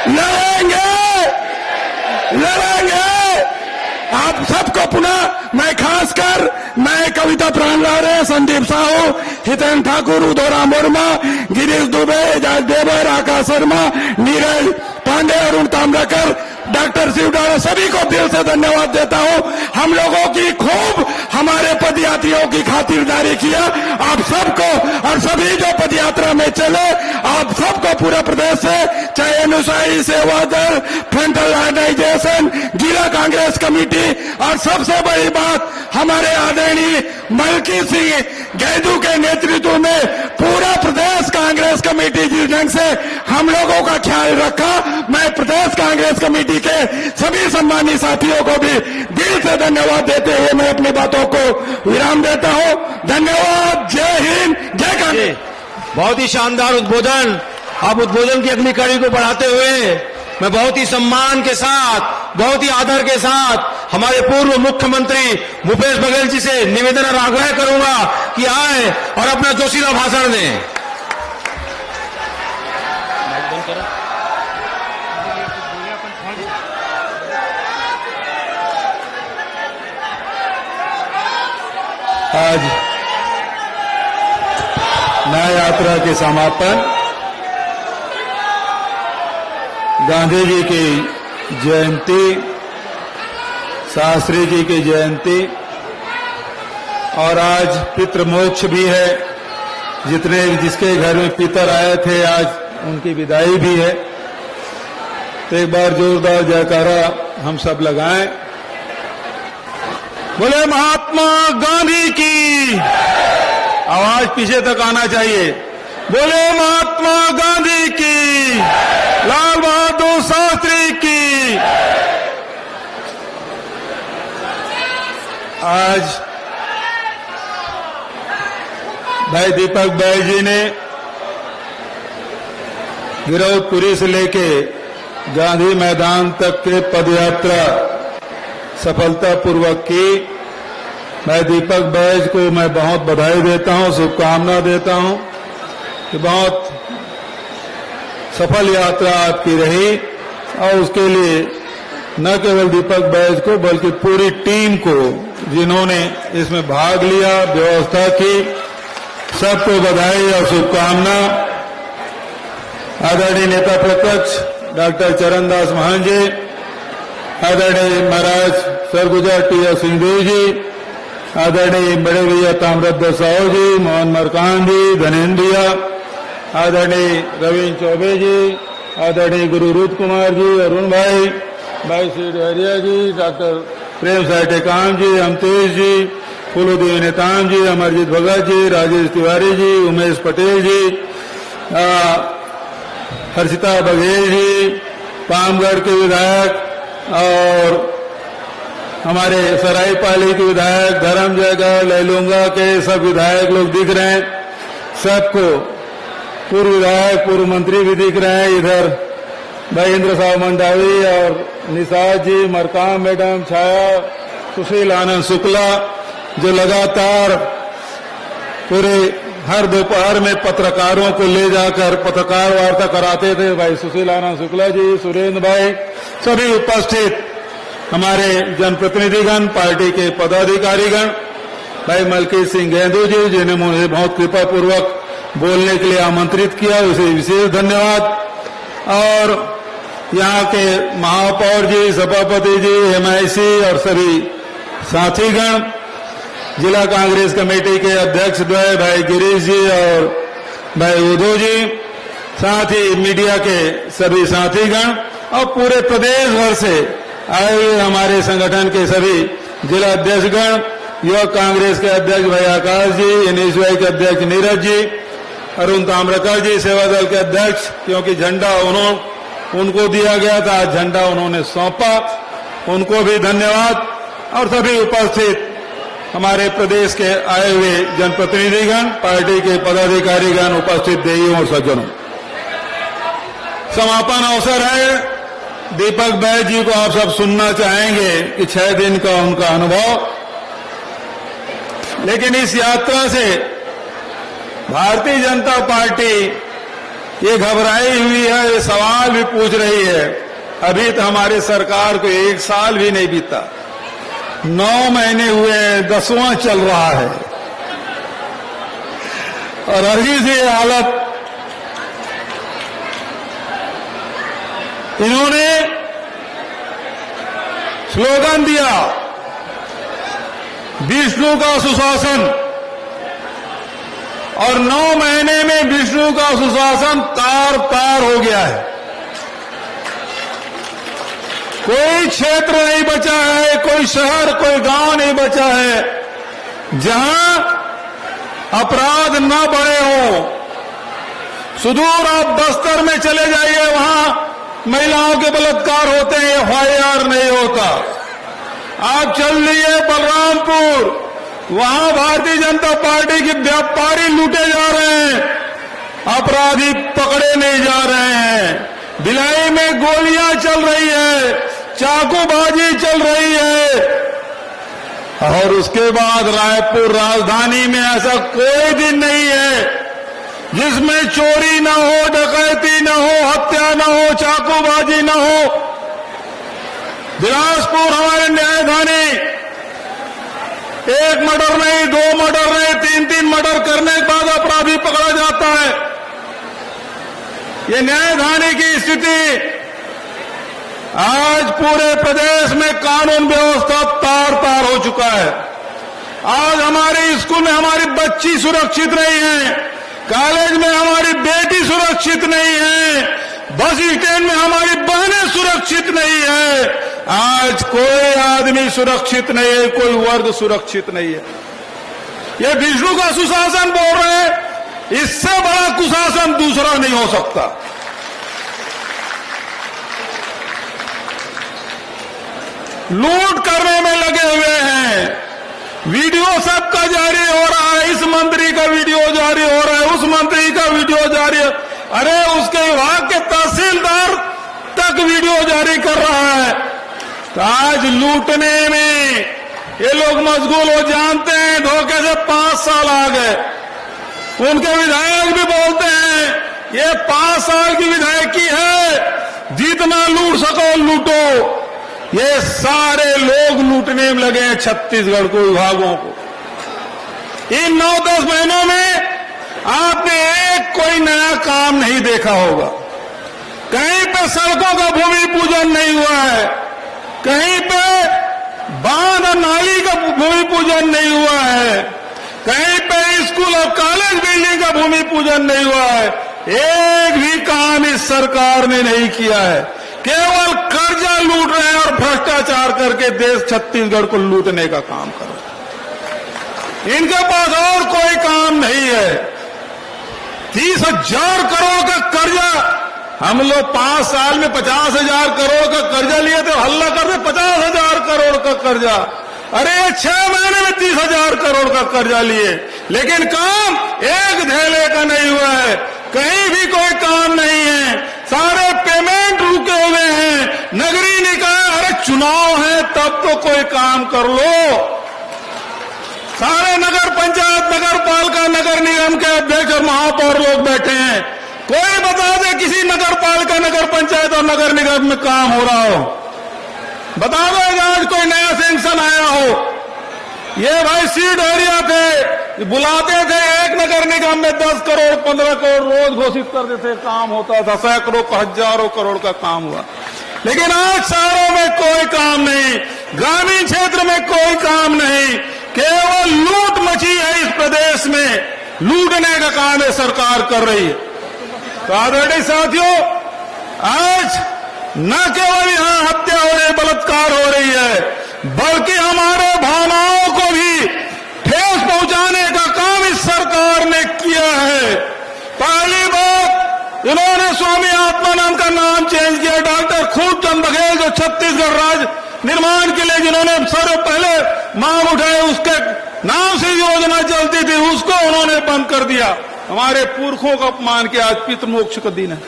लड़ेंगे लड़ेंगे। आप सबको पुनः मैं खासकर कविता प्राणलारे, संदीप साहू, हितेन ठाकुर, उदोरा मुर्मा, गिरीश दुबे, एजाज देवर, आकाश शर्मा, नीरज पांडे, अरुण ताम्रकर, डॉक्टर शिवडाला, सभी को दिल से धन्यवाद देता हूं। हम लोगों की खूब हमारे पदयात्रियों की खातिरदारी किया। आप सबको और सभी जो पदयात्रा में चले, आप सबको पूरा प्रदेश से, चाहे अनुसाई सेवा दल, फ्रंटल ऑर्गेनाइजेशन, जिला कांग्रेस कमेटी, और सबसे बड़ी बात हमारे आदरणीय मलकी सिंह गैदू के नेतृत्व में पूरा प्रदेश कांग्रेस कमेटी जिस ढंग से हम लोगों का ख्याल रखा, मैं प्रदेश कांग्रेस कमेटी के सभी सम्मानित साथियों को भी दिल से धन्यवाद देते हुए मैं अपनी बातों को विराम देता हूं। धन्यवाद। जय हिंद, जय कांग्रेस। बहुत ही शानदार उद्बोधन। अब उद्बोधन की अगली कड़ी को बढ़ाते हुए मैं बहुत ही सम्मान के साथ, बहुत ही आदर के साथ हमारे पूर्व मुख्यमंत्री भूपेश बघेल जी से निवेदन और आग्रह करूंगा कि आए और अपना जोशीला भाषण दें। आज न्याय यात्रा के समापन, गांधी जी की जयंती, शास्त्री जी की जयंती, और आज पितृमोक्ष भी है। जिसके घर में पितर आए थे आज उनकी विदाई भी है। तो एक बार जोरदार जयकारा हम सब लगाएं। बोले महात्मा गांधी की। आवाज पीछे तक आना चाहिए। बोले महात्मा गांधी की, लाल बहादुर शास्त्री की। आज भाई दीपक भाई जी ने गिरौदपुरी से लेके गांधी मैदान तक के पदयात्रा सफलतापूर्वक की। मैं दीपक बैज को मैं बहुत बधाई देता हूं, शुभकामना देता हूं कि बहुत सफल यात्रा आपकी रही, और उसके लिए न केवल दीपक बैज को बल्कि पूरी टीम को जिन्होंने इसमें भाग लिया, व्यवस्था की, सबको बधाई और शुभकामना। आदरणीय नेता प्रतिपक्ष डॉक्टर चरणदास महंत जी, आदरणीय महाराज सरगुजा टी सिंहदेव जी, आदरणीय बड़े भैया ताम्रध्वज साहू जी, मोहन मरकान जी, धनेन्द्र भैया, आदरणीय रविंद्र चौबे जी, आदरणीय गुरु रूप कुमार जी, अरुण भाई, भाई श्री हरिया जी, डॉक्टर प्रेम साय टेकाम जी, अमतेश जी, फूलोदेवी नेताम जी, अमरजीत भगत जी, राजेश तिवारी जी, उमेश पटेल जी, हर्षिता बघेल जी, पामगढ़ के विधायक, और हमारे सरायपाली के विधायक, धर्म जगह, लैलूंगा के सब विधायक लोग दिख रहे हैं। सबको पूर्व विधायक, पूर्व मंत्री भी दिख रहे हैं। इधर भाई इंद्र साहब मंडावी और निषाद जी, मरकाम मैडम, छाया, सुशील आनंद शुक्ला, जो लगातार पूरे हर दोपहर में पत्रकारों को ले जाकर पत्रकार वार्ता कराते थे। भाई सुशील आनंद शुक्ला जी, सुरेंद्र भाई, सभी उपस्थित हमारे जनप्रतिनिधिगण, पार्टी के पदाधिकारीगण, भाई मलकी सिंह गैदू जी जिन्हें मुझे बहुत कृपा पूर्वक बोलने के लिए आमंत्रित किया, उसे विशेष धन्यवाद। और यहाँ के महापौर जी, सभापति जी, एमआईसी और सभी साथीगण, जिला कांग्रेस कमेटी के अध्यक्ष द्वय भाई गिरीश जी और भाई उद्धव जी, साथ ही मीडिया के सभी साथीगण और पूरे प्रदेश भर से आए हुए हमारे संगठन के सभी जिला अध्यक्षगण, युवक कांग्रेस के अध्यक्ष भाई आकाश जी, एनएसयूआई के अध्यक्ष नीरज जी, अरुण ताम्रकर जी, सेवा दल के अध्यक्ष, क्योंकि झंडा उनको दिया गया था, आज झंडा उन्होंने सौंपा, उनको भी धन्यवाद। और सभी उपस्थित हमारे प्रदेश के आए हुए जनप्रतिनिधिगण, पार्टी के पदाधिकारीगण, उपस्थित देवियों और सज्जनों, समापन अवसर है। दीपक बैज जी को आप सब सुनना चाहेंगे कि 6 दिन का उनका अनुभव, लेकिन इस यात्रा से भारतीय जनता पार्टी ये घबराई हुई है, ये सवाल भी पूछ रही है। अभी तो हमारी सरकार को 1 साल भी नहीं बीता, 9 महीने हुए, 10वां चल रहा है, और अभी से हालत इन्होंने स्लोगन दिया, विष्णु का सुशासन, और 9 महीने में विष्णु का सुशासन तार तार हो गया है। कोई क्षेत्र नहीं बचा है, कोई शहर, कोई गांव नहीं बचा है जहां अपराध न बढ़े हो। सुदूर आप बस्तर में चले जाइए, वहां महिलाओं के बलात्कार होते हैं, FIR नहीं होता। आप चल जाइए बलरामपुर, वहां भारतीय जनता पार्टी के व्यापारी लूटे जा रहे हैं, अपराधी पकड़े नहीं जा रहे हैं। भिलाई में गोलियां चल रही है, चाकूबाजी चल रही है, और उसके बाद रायपुर राजधानी में ऐसा कोई दिन नहीं है जिसमें चोरी न हो, डकैती न हो, हत्या न हो, चाकूबाजी न हो। बिलासपुर हमारे न्यायधानी, 1 मर्डर नहीं, 2 मर्डर नहीं, 3-3 मर्डर करने के बाद अपराधी पकड़ा जाता है। ये न्यायधानी की स्थिति आज पूरे प्रदेश में कानून व्यवस्था तार तार हो चुका है। आज हमारे स्कूल में हमारी बच्ची सुरक्षित नहीं है, कॉलेज में हमारी बेटी सुरक्षित नहीं है, बस स्टैंड में हमारी बहनें सुरक्षित नहीं है। आज कोई आदमी सुरक्षित नहीं है, कोई वर्ग सुरक्षित नहीं है। ये विष्णु का सुशासन बोल रहे हैं, इससे बड़ा कुशासन दूसरा नहीं हो सकता। लूट करने में लगे हुए हैं। वीडियो सबका जारी हो रहा है, इस मंत्री का वीडियो जारी हो रहा है, उस मंत्री का वीडियो जारी है। अरे उसके विभाग के तहसीलदार तक वीडियो जारी कर रहा है। तो आज लूटने में ये लोग मशगूल हो, जानते हैं धोखे से 5 साल आ गए। उनके विधायक भी बोलते हैं ये 5 साल की विधायकी है, जितना लूट सको लूटो। ये सारे लोग लूटने में लगे हैं छत्तीसगढ़ को, विभागों को। इन 9-10 महीनों में आपने एक कोई नया काम नहीं देखा होगा। कहीं पे सड़कों का भूमि पूजन नहीं हुआ है, कहीं पे बांध और नाली का भूमि पूजन नहीं हुआ है, कहीं पे स्कूल और कॉलेज बिल्डिंग का भूमि पूजन नहीं हुआ है। एक भी काम इस सरकार ने नहीं किया है। केवल कर्जा लूट रहे हैं और भ्रष्टाचार करके देश छत्तीसगढ़ को लूटने का काम कर रहे हैं। इनके पास और कोई काम नहीं है। 30,000 करोड़ का कर्जा, हम लोग 5 साल में 50,000 करोड़ का कर्जा लिए थे, हल्ला करते 50,000 करोड़ का कर्जा। अरे 6 महीने में 30,000 करोड़ का कर्जा लिए, लेकिन काम एक धेले का नहीं हुआ है। कहीं भी कोई काम नहीं है, सारे पेमेंट रुके हुए हैं। नगरीय निकाय, अरे चुनाव है तब तो कोई काम कर लो। सारे नगर पंचायत, नगर पालिका, नगर निगम के अध्यक्ष और महापौर लोग बैठे हैं। कोई बता दे किसी नगर पालिका, नगर पंचायत और नगर निगम में काम हो रहा हो, बता दो आज कोई नया सेंक्शन आया हो। ये भाई सीट एरिया थे, बुलाते थे, एक नगर निगम में 10 करोड़ 15 करोड़ रोज घोषित करते थे, काम होता था, सैकड़ों हजारों करोड़ का काम हुआ। लेकिन आज शहरों में कोई काम नहीं, ग्रामीण क्षेत्र में कोई काम नहीं, केवल लूट मची है इस प्रदेश में। लूटने का काम है सरकार कर रही है। तो आदरणीय साथियों, आज न केवल यहां हत्या हो रही, बलात्कार हो रही है, बल्कि हमारे भावनाओं को भी ठेस पहुंचाने का काम इस सरकार ने किया है। पहली बात, इन्होंने स्वामी आत्मानंद का नाम चेंज किया। डॉक्टर खूबचंद बघेल जो छत्तीसगढ़ राज्य निर्माण के लिए जिन्होंने सबसे पहले मांग उठाए, उसके नाम से योजना चलती थी, उसको उन्होंने बंद कर दिया। हमारे पुरखों का अपमान किया। आज पितृमोक्ष का दिन है।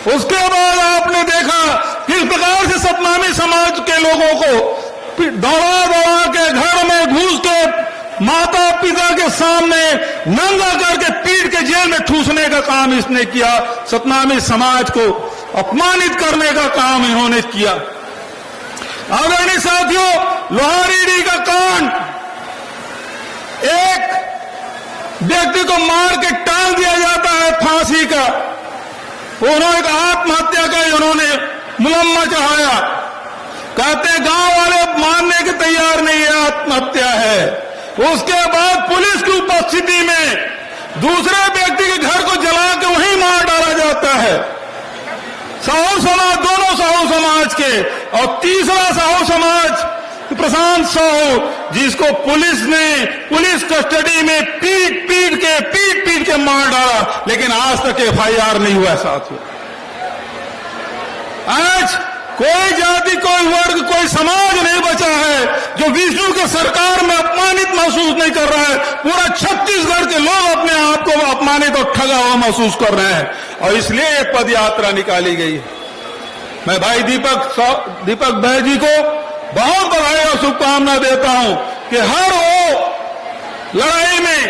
उसके बाद आपने देखा किस प्रकार से सतनामी समाज के लोगों को दौड़ा दौड़ा के घर में घुस के माता पिता के सामने नंगा करके पीट के जेल में ठूसने का काम इसने किया। सतनामी समाज को अपमानित करने का काम इन्होंने किया। आदरणीय साथियों, लोहारीडी का कांड, एक व्यक्ति को मार के टाल दिया जाता है फांसी का, उन्होंने कहा आत्महत्या का उन्होंने मुलम्मा चढ़ाया। कहते गांव वाले मानने के तैयार नहीं है, आत्महत्या है। उसके बाद पुलिस की उपस्थिति में दूसरे व्यक्ति के घर को जला के वहीं मार डाला जाता है। साहू समाज, दोनों साहू समाज के, और तीसरा साहू समाज प्रशांत साहू, जिसको पुलिस ने पुलिस कस्टडी में पीट पीट के मार डाला, लेकिन आज तक FIR नहीं हुआ साथियों। आज कोई जाति, कोई वर्ग, कोई समाज नहीं बचा है जो विष्णु के सरकार में अपमानित महसूस नहीं कर रहा है। पूरा छत्तीसगढ़ के लोग अपने आप को अपमानित और ठगा हुआ महसूस कर रहे हैं, और इसलिए ये पद यात्रा निकाली गई है। मैं भाई दीपक बैज जी को बहुत बधाई और शुभकामना देता हूं कि हर वो लड़ाई में,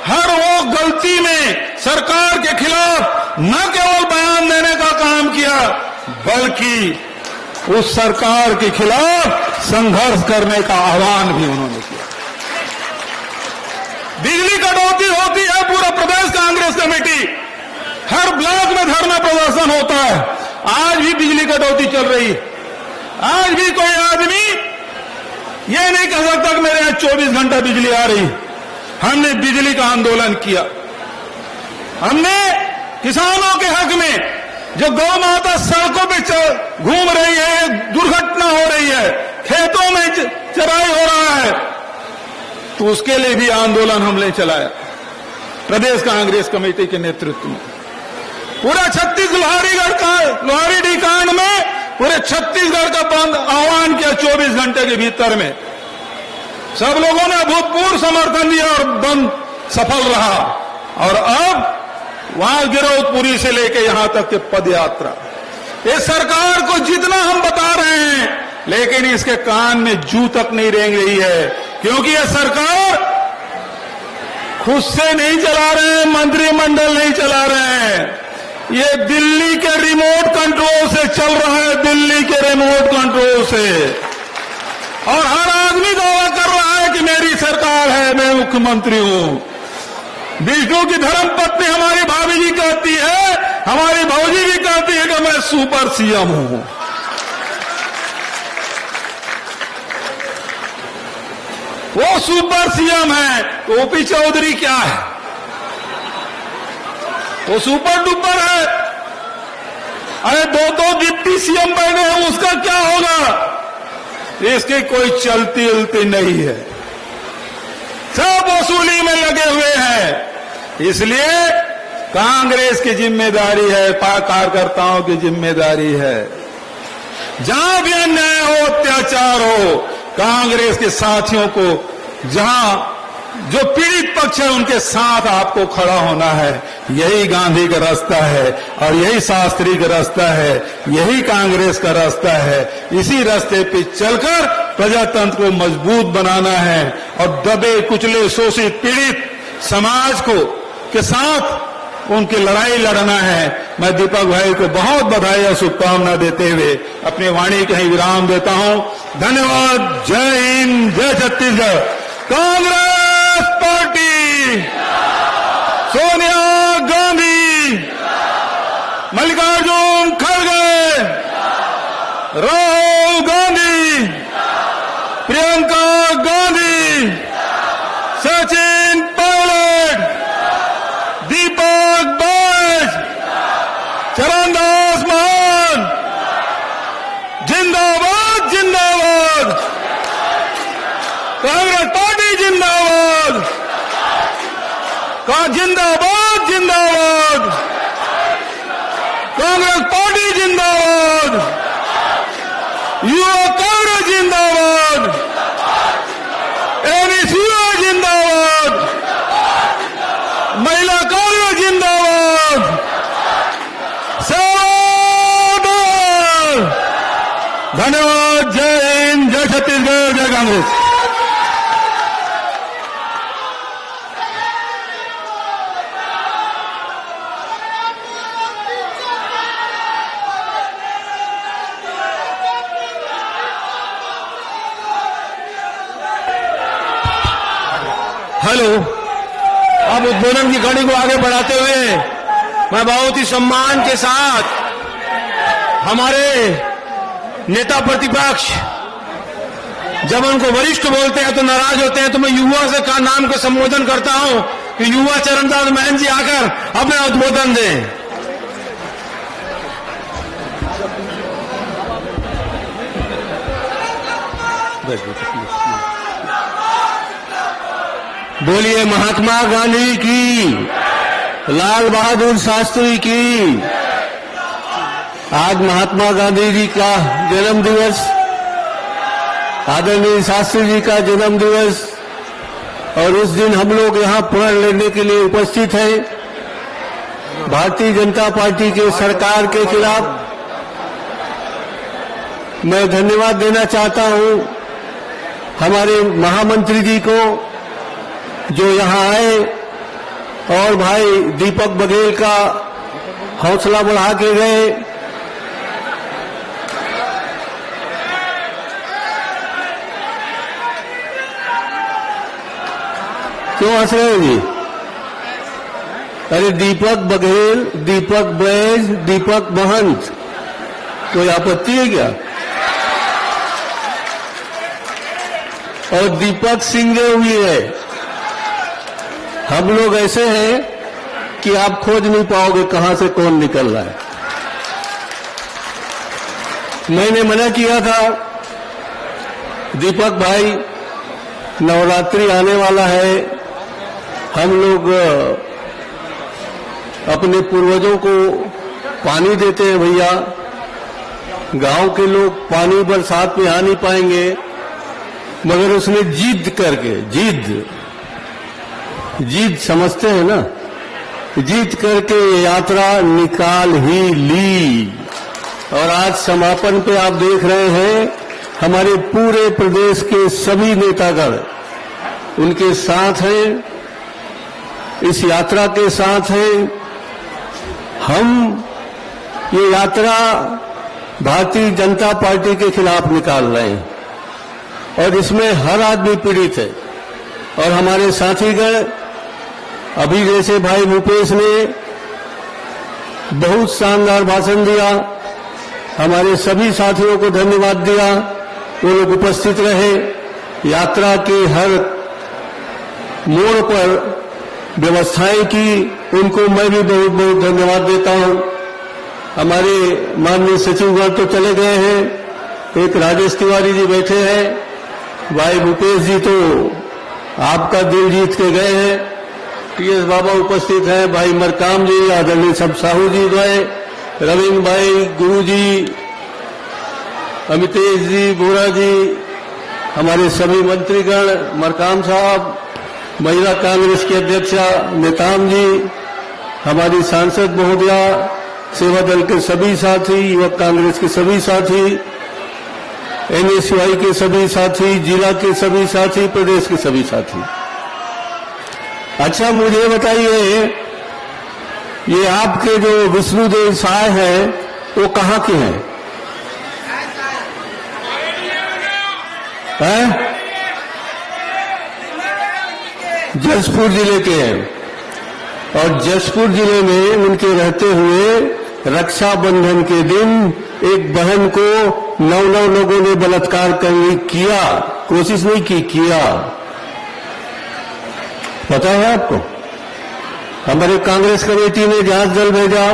हर वो गलती में सरकार के खिलाफ न केवल बयान देने का काम किया, बल्कि उस सरकार के खिलाफ संघर्ष करने का आह्वान भी उन्होंने किया। बिजली कटौती होती है, पूरा प्रदेश कांग्रेस कमेटी हर ब्लॉक में धरना प्रदर्शन होता है। आज भी बिजली कटौती चल रही है। आज भी कोई आदमी ये नहीं कह सकता कि मेरे यहां 24 घंटा बिजली आ रही है। हमने बिजली का आंदोलन किया। हमने किसानों के हक में, जो गौ माता सड़कों पे घूम रही है, दुर्घटना हो रही है, खेतों में चराई हो रहा है, तो उसके लिए भी आंदोलन हमने चलाया प्रदेश कांग्रेस कमेटी के नेतृत्व में। पूरा लोहारीडीह कांड में पूरे छत्तीसगढ़ का बंद आह्वान किया 24 घंटे के भीतर में। सब लोगों ने अभूतपूर्व समर्थन दिया और बंद सफल रहा। और अब वहां गिरौदपुरी से लेके यहां तक के पद यात्रा, इस सरकार को जितना हम बता रहे हैं, लेकिन इसके कान में जू तक नहीं रेंग रही है, क्योंकि यह सरकार खुद से नहीं चला रहे हैं, मंत्रिमंडल नहीं चला रहे हैं, ये दिल्ली के रिमोट कंट्रोल से चल रहा है, दिल्ली के रिमोट कंट्रोल से। और हर आदमी दावा कर रहा है कि मेरी सरकार है, मैं मुख्यमंत्री हूं। विष्णु की धर्म पत्नी हमारी भाभी जी कहती है, हमारी भौजी भी कहती है कि मैं सुपर सीएम हूं। वो सुपर सीएम है, तो ओपी चौधरी क्या है? वो सुपर डुपर है। अरे दो डिप्टी सीएम बने हैं, उसका क्या होगा? इसकी कोई चलती उलती नहीं है, सब वसूली में लगे हुए हैं। इसलिए कांग्रेस की जिम्मेदारी है, कार्यकर्ताओं की जिम्मेदारी है, जहां भी अन्याय हो, अत्याचार हो, कांग्रेस के साथियों को, जहां जो पीड़ित पक्ष है उनके साथ आपको खड़ा होना है। यही गांधी का रास्ता है और यही शास्त्री का रास्ता है, यही कांग्रेस का रास्ता है। इसी रास्ते पे चलकर प्रजातंत्र को मजबूत बनाना है और दबे कुचले शोषित पीड़ित समाज को के साथ उनकी लड़ाई लड़ना है। मैं दीपक भाई को बहुत बधाई और शुभकामना देते हुए अपनी वाणी कहीं विराम देता हूं। धन्यवाद। जय हिंद, जय छत्तीसगढ़। कांग्रेस पार्टी, सोनिया गांधी, मल्लिकार्जुन खड़गे, राहुल गांधी, प्रियंका गांधी, सचिन पायलट, दीपक बैज, चरणदास महान, जिंदाबाद जिंदाबाद, कांग्रेस पार्टी जिंदाबाद, जिंदाबाद जिंदाबाद, कांग्रेस पार्टी जिंदाबाद, युवा कांग्रेस जिंदाबाद, एनएसयूआई जिंदाबाद, महिला कांग्रेस जिंदाबाद, धन्यवाद। जय हिंद, जय छत्तीसगढ़, जय कांग्रेस। हेलो। अब उद्बोधन की कड़ी को आगे बढ़ाते हुए मैं बहुत ही सम्मान के साथ हमारे नेता प्रतिपक्ष जब उनको वरिष्ठ बोलते हैं तो नाराज होते हैं, तो मैं युवा से का नाम का संबोधन करता हूं कि युवा चरणदास महंत जी आकर अपना उद्बोधन दें। बोलिए महात्मा गांधी की, लाल बहादुर शास्त्री की। आज महात्मा गांधी जी का जन्म दिवस, आदरणीय शास्त्री जी का जन्म दिवस, और उस दिन हम लोग यहाँ प्रण लेने के लिए उपस्थित हैं भारतीय जनता पार्टी के सरकार के खिलाफ। मैं धन्यवाद देना चाहता हूँ हमारे महामंत्री जी को जो यहाँ आए और भाई दीपक बघेल का हौसला बढ़ा के गए। क्यों हंस रहे हो जी? अरे दीपक बघेल, दीपक बैज, दीपक महंत, कोई आपत्ति है क्या? और दीपक सिंहदेव भी है। हम लोग ऐसे हैं कि आप खोज नहीं पाओगे कहां से कौन निकल रहा है। मैंने मना किया था, दीपक भाई नवरात्रि आने वाला है, हम लोग अपने पूर्वजों को पानी देते हैं भैया, गांव के लोग पानी बरसात में आ नहीं पाएंगे। मगर उसने जिद करके, जिद समझते हैं ना, जिद करके यात्रा निकाल ही ली। और आज समापन पे आप देख रहे हैं हमारे पूरे प्रदेश के सभी नेतागण उनके साथ हैं, इस यात्रा के साथ हैं। हम ये यात्रा भारतीय जनता पार्टी के खिलाफ निकाल रहे हैं और इसमें हर आदमी पीड़ित है। और हमारे साथीगण, अभी जैसे भाई भूपेश ने बहुत शानदार भाषण दिया, हमारे सभी साथियों को धन्यवाद दिया, वो लोग उपस्थित रहे। यात्रा के हर मोड़ पर व्यवस्थाएं की, उनको मैं भी बहुत बहुत धन्यवाद देता हूं। हमारे माननीय सचिवगण तो चले गए हैं, एक राजेश तिवारी जी बैठे हैं, भाई भूपेश जी तो आपका दिल जीत के गए हैं, टीएस बाबा उपस्थित हैं, भाई मरकाम जी, आदरणीय सब साहू जी गए, रविंद्र भाई, गुरु जी, अमितेश जी, बोरा जी, हमारे सभी मंत्रीगण, मरकाम साहब, महिला कांग्रेस की अध्यक्षा नेताम जी, हमारी सांसद महोदया, सेवा दल के सभी साथी, युवक कांग्रेस के सभी साथी, एनएसयूआई के सभी साथी, जिला के सभी साथी, प्रदेश के सभी साथी। अच्छा मुझे बताइए, ये आपके जो विष्णुदेव साय हैं वो कहाँ के हैं? जसपुर जिले के हैं। और जसपुर जिले में उनके रहते हुए रक्षाबंधन के दिन एक बहन को 9 लोगों ने बलात्कार करने किया, कोशिश नहीं की, किया। पता है आपको? हमारे कांग्रेस कमेटी ने जांच दल भेजा,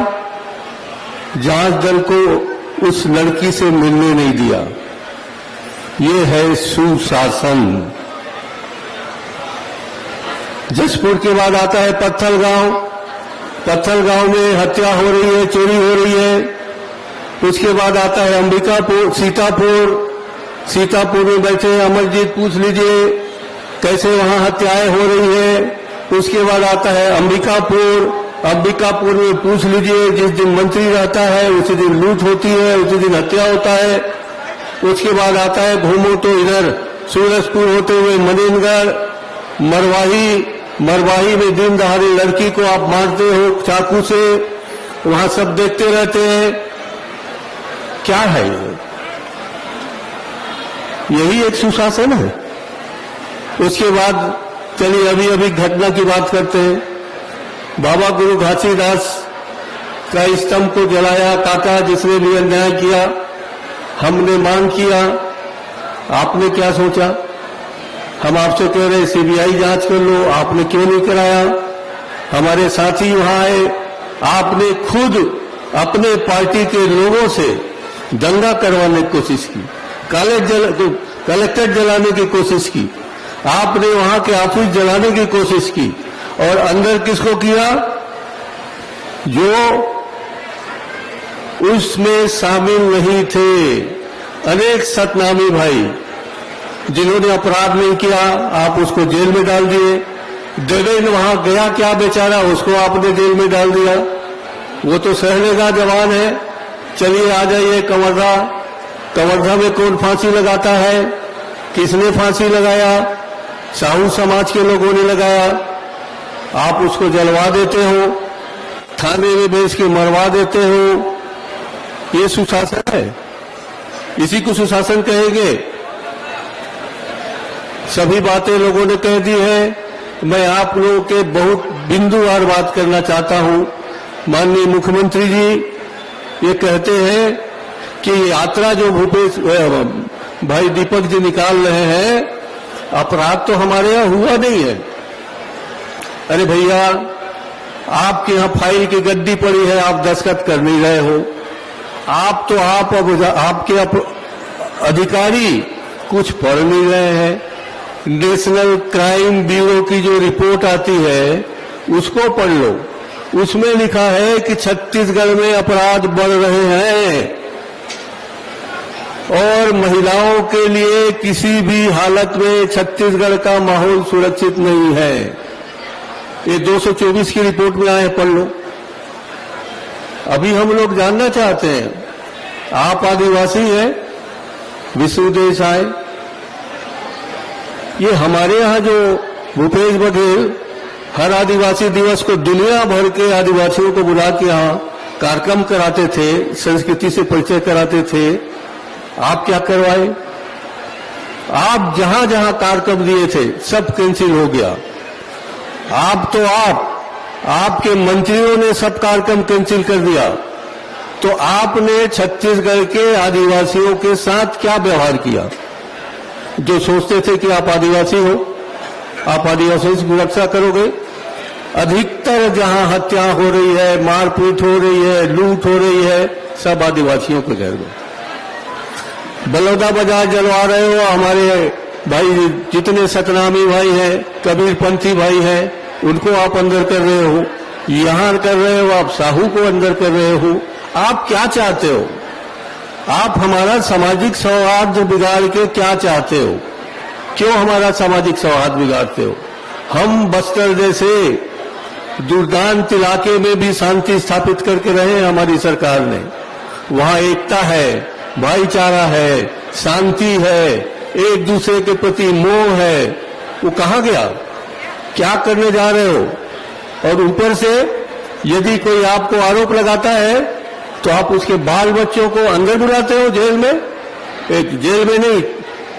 जांच दल को उस लड़की से मिलने नहीं दिया। ये है सुशासन। जसपुर के बाद आता है पत्थलगांव। पत्थलगांव में हत्या हो रही है, चोरी हो रही है। उसके बाद आता है अंबिकापुर, सीतापुर में बैठे अमरजीत, पूछ लीजिए कैसे वहां हत्याएं हो रही है। उसके बाद आता है अंबिकापुर में पूछ लीजिए जिस दिन मंत्री रहता है उसी दिन लूट होती है, उसी दिन हत्या होता है। उसके बाद आता है घूमो तो इधर सूरजपुर होते हुए मनेनगढ़, मरवाही में दिन दहाड़े लड़की को आप मारते हो चाकू से, वहां सब देखते रहते हैं। क्या है ये? यही एक सुशासन है। उसके बाद चलिए अभी घटना की बात करते हैं। बाबा गुरु घासीदास का स्तंभ को जलाया, काटा, जिसने भी अन्याय किया। हमने मांग किया, आपने क्या सोचा? हम आपसे कह रहे सीबीआई जांच कर लो, आपने क्यों नहीं कराया? हमारे साथी वहां आए, आपने खुद अपने पार्टी के लोगों से दंगा करवाने की कोशिश की, कलेक्ट्रेट जलाने की कोशिश की, आपने वहां के ऑफिस जलाने की कोशिश की। और अंदर किसको किया? जो उसमें शामिल नहीं थे, अनेक सतनामी भाई जिन्होंने अपराध नहीं किया, आप उसको जेल में डाल दिए। देवेंद्र वहां गया क्या बेचारा, उसको आपने जेल में डाल दिया। वो तो सहने का जवान है, चलिए आ जाइए कवर्धा। कवर्धा में कौन फांसी लगाता है? किसने फांसी लगाया? साहू समाज के लोगों ने लगाया। आप उसको जलवा देते हो, थाने में भेज के मरवा देते हो। ये सुशासन है? इसी को सुशासन कहेंगे? सभी बातें लोगों ने कह दी है। मैं आप लोगों के बहुत बिंदुवार बात करना चाहता हूं। माननीय मुख्यमंत्री जी ये कहते हैं कि यात्रा जो भूपेश भाई दीपक जी निकाल रहे हैं, अपराध तो हमारे यहां हुआ नहीं है। अरे भैया, आपके यहां फाइल की गद्दी पड़ी है, आप दस्तखत कर नहीं रहे हो। आप आपके अधिकारी कुछ पढ़ नहीं रहे हैं। नेशनल क्राइम ब्यूरो की जो रिपोर्ट आती है उसको पढ़ लो। उसमें लिखा है कि छत्तीसगढ़ में अपराध बढ़ रहे हैं और महिलाओं के लिए किसी भी हालत में छत्तीसगढ़ का माहौल सुरक्षित नहीं है। ये 224 की रिपोर्ट में आए, पढ़ लो। अभी हम लोग जानना चाहते हैं, आप आदिवासी हैं, विष्णुदेव साय, ये हमारे यहाँ जो भूपेश बघेल हर आदिवासी दिवस को दुनिया भर के आदिवासियों को बुला के यहाँ कार्यक्रम कराते थे, संस्कृति से परिचय कराते थे। आप क्या करवाए? आप जहां जहां कार्यक्रम दिए थे सब कैंसिल हो गया। आपके मंत्रियों ने सब कार्यक्रम कैंसिल कर दिया। तो आपने छत्तीसगढ़ के आदिवासियों के साथ क्या व्यवहार किया? जो सोचते थे कि आप आदिवासी हो, आप आदिवासियों की सुरक्षा करोगे। अधिकतर जहां हत्या हो रही है, मारपीट हो रही है, लूट हो रही है, सब आदिवासियों के घर में। बलौदा बाजार जलवा रहे हो, हमारे भाई जितने सतनामी भाई हैं, कबीरपंथी भाई हैं, उनको आप अंदर कर रहे हो। यहां कर रहे हो, आप साहू को अंदर कर रहे हो। आप क्या चाहते हो? आप हमारा सामाजिक सौहार्द बिगाड़ के क्या चाहते हो? क्यों हमारा सामाजिक सौहार्द बिगाड़ते हो? हम बस्तर जैसे दुर्दांत इलाके में भी शांति स्थापित करके रहे हमारी सरकार ने। वहां एकता है, भाईचारा है, शांति है, एक दूसरे के प्रति मोह है। वो कहां गया? क्या करने जा रहे हो? और ऊपर से यदि कोई आपको आरोप लगाता है तो आप उसके बाल बच्चों को अंदर बुलाते हो जेल में। एक जेल में नहीं,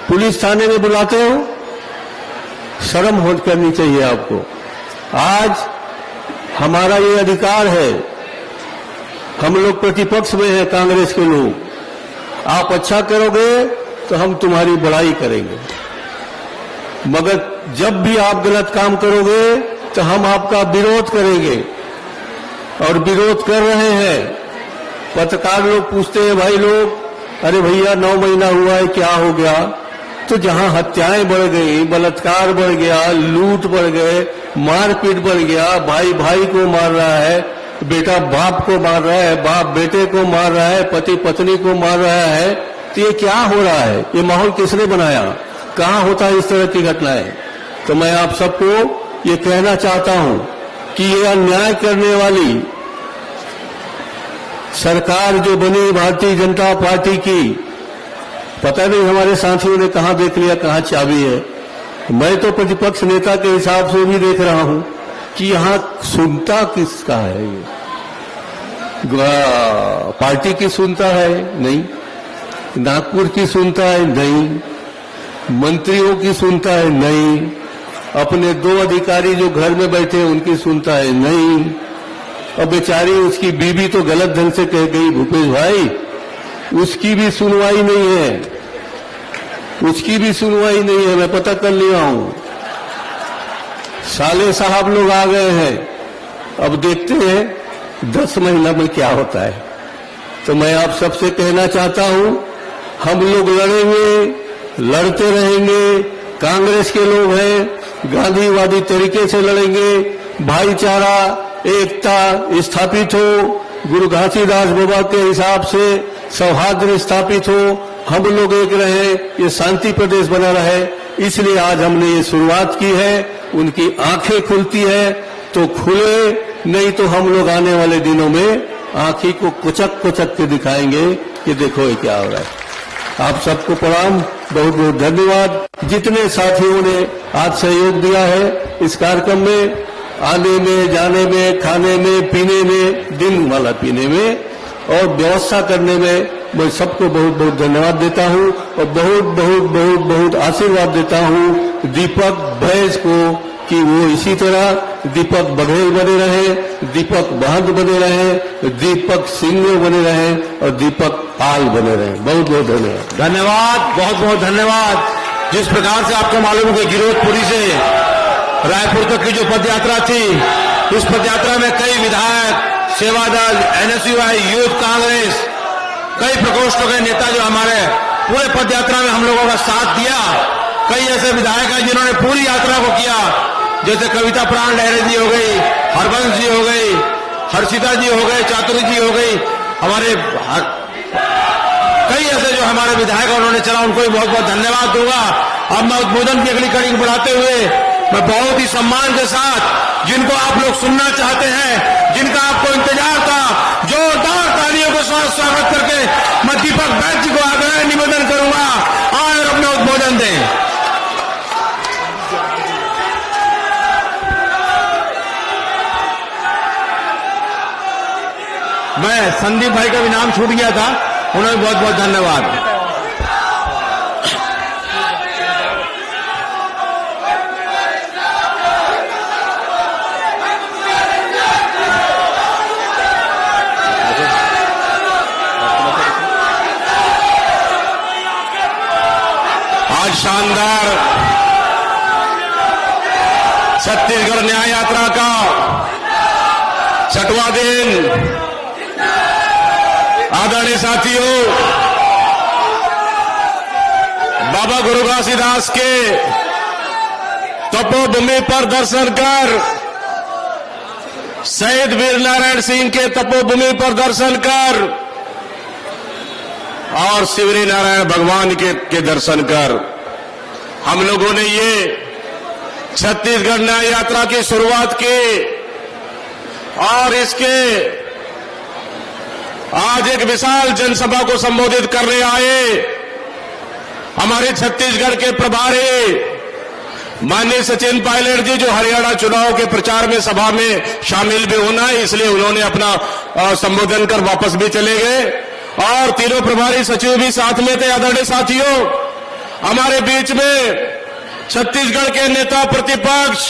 पुलिस थाने में बुलाते हो। शर्म हो करनी चाहिए आपको। आज हमारा ये अधिकार है, हम लोग प्रतिपक्ष में हैं, कांग्रेस के लोग। आप अच्छा करोगे तो हम तुम्हारी बड़ाई करेंगे, मगर जब भी आप गलत काम करोगे तो हम आपका विरोध करेंगे। और विरोध कर रहे हैं। पत्रकार लोग पूछते हैं, भाई लोग, अरे भैया 9 महीना हुआ है, क्या हो गया? तो जहां हत्याएं बढ़ गई, बलात्कार बढ़ गया, लूट बढ़ गए, मारपीट बढ़ गया, भाई भाई को मार रहा है, बेटा बाप को मार रहा है, बाप बेटे को मार रहा है, पति पत्नी को मार रहा है, तो ये क्या हो रहा है? ये माहौल किसने बनाया? कहां होता है इस तरह की घटनाएं? तो मैं आप सबको ये कहना चाहता हूं कि ये अन्याय करने वाली सरकार जो बनी भारतीय जनता पार्टी की, पता नहीं हमारे साथियों ने कहां देख लिया, कहां चाबी है। मैं तो प्रतिपक्ष नेता के हिसाब से भी देख रहा हूं कि यहां सुनता किसका है? ये पार्टी की सुनता है? नहीं। नागपुर की सुनता है? नहीं। मंत्रियों की सुनता है? नहीं। अपने 2 अधिकारी जो घर में बैठे उनकी सुनता है? नहीं। और बेचारी उसकी बीवी तो गलत ढंग से कह गई भूपेश भाई, उसकी भी सुनवाई नहीं है, उसकी भी सुनवाई नहीं है। मैं पता कर लिया हूं। साले साहब लोग आ गए हैं, अब देखते हैं 10 महीना में क्या होता है। तो मैं आप सबसे कहना चाहता हूं, हम लोग लड़ेंगे, लड़ते रहेंगे। कांग्रेस के लोग हैं, गांधीवादी तरीके से लड़ेंगे, भाईचारा एकता स्थापित हो, गुरु घासीदास बाबा के हिसाब से सौहार्द स्थापित हो, हम लोग एक रहे, ये शांति प्रदेश बना रहे। इसलिए आज हमने ये शुरुआत की है। उनकी आंखें खुलती है तो खुले, नहीं तो हम लोग आने वाले दिनों में आंखी को कुचक कुचक के दिखाएंगे कि देखो ये क्या हो रहा है। आप सबको प्रणाम, बहुत बहुत धन्यवाद। जितने साथियों ने आज सहयोग दिया है इस कार्यक्रम में, आने में, जाने में, खाने में, पीने में, दिन वाला पीने में और व्यवस्था करने में, मैं सबको बहुत बहुत धन्यवाद देता हूं और बहुत बहुत बहुत बहुत आशीर्वाद देता हूं दीपक बैज को कि वो इसी तरह दीपक बघेल बने रहे, दीपक महंत बने रहे, दीपक सिंह बने रहे और दीपक पाल बने रहे। बहुत बहुत धन्यवाद। धन्यवाद, बहुत बहुत धन्यवाद। जिस प्रकार से आपको मालूम है कि गिरोधपुरी से रायपुर तक की जो पदयात्रा थी, उस पदयात्रा में कई विधायक, सेवादल, एनएसयूआई, यूथ कांग्रेस, कई प्रकोष्ठों के नेता जो हमारे पूरे पदयात्रा में हम लोगों का साथ दिया। कई ऐसे विधायक हैं जिन्होंने पूरी यात्रा को किया, जैसे कविता प्राण लहरे जी हो गई, हरबंस जी हो गई, हर्षिता जी हो गए, चातुरी जी हो गई, हमारे कई ऐसे जो हमारे विधायक उन्होंने चला, उनको भी बहुत बहुत धन्यवाद दूंगा। अब मैं उद्बोधन की अगली कड़ी बढ़ाते हुए मैं बहुत ही सम्मान के साथ जिनको आप लोग सुनना चाहते हैं, जिनका आपको इंतजार था, जोरदार तालियों के साथ स्वागत करके मैं दीपक बैज जी को आग्रह निवेदन करूंगा, आए और अपना उद्बोधन दें। मैं संदीप भाई का भी नाम छूट गया था, उन्हें बहुत बहुत धन्यवाद। आज शानदार छत्तीसगढ़ न्याय यात्रा का 6वां दिन। आदरणीय साथियों, बाबा गुरु घासीदास के तपोभूमि पर दर्शन कर, शहीद वीर नारायण सिंह के तपोभूमि पर दर्शन कर और शिवरी नारायण भगवान के दर्शन कर हम लोगों ने ये छत्तीसगढ़ न्याय यात्रा की शुरुआत की और इसके आज एक विशाल जनसभा को संबोधित करने आए हमारे छत्तीसगढ़ के प्रभारी माननीय सचिन पायलट जी, जो हरियाणा चुनाव के प्रचार में सभा में शामिल भी होना है, इसलिए उन्होंने अपना संबोधन कर वापस भी चले गए और तीनों प्रभारी सचिव भी साथ में थे। आदरणीय साथियों, हमारे बीच में छत्तीसगढ़ के नेता प्रतिपक्ष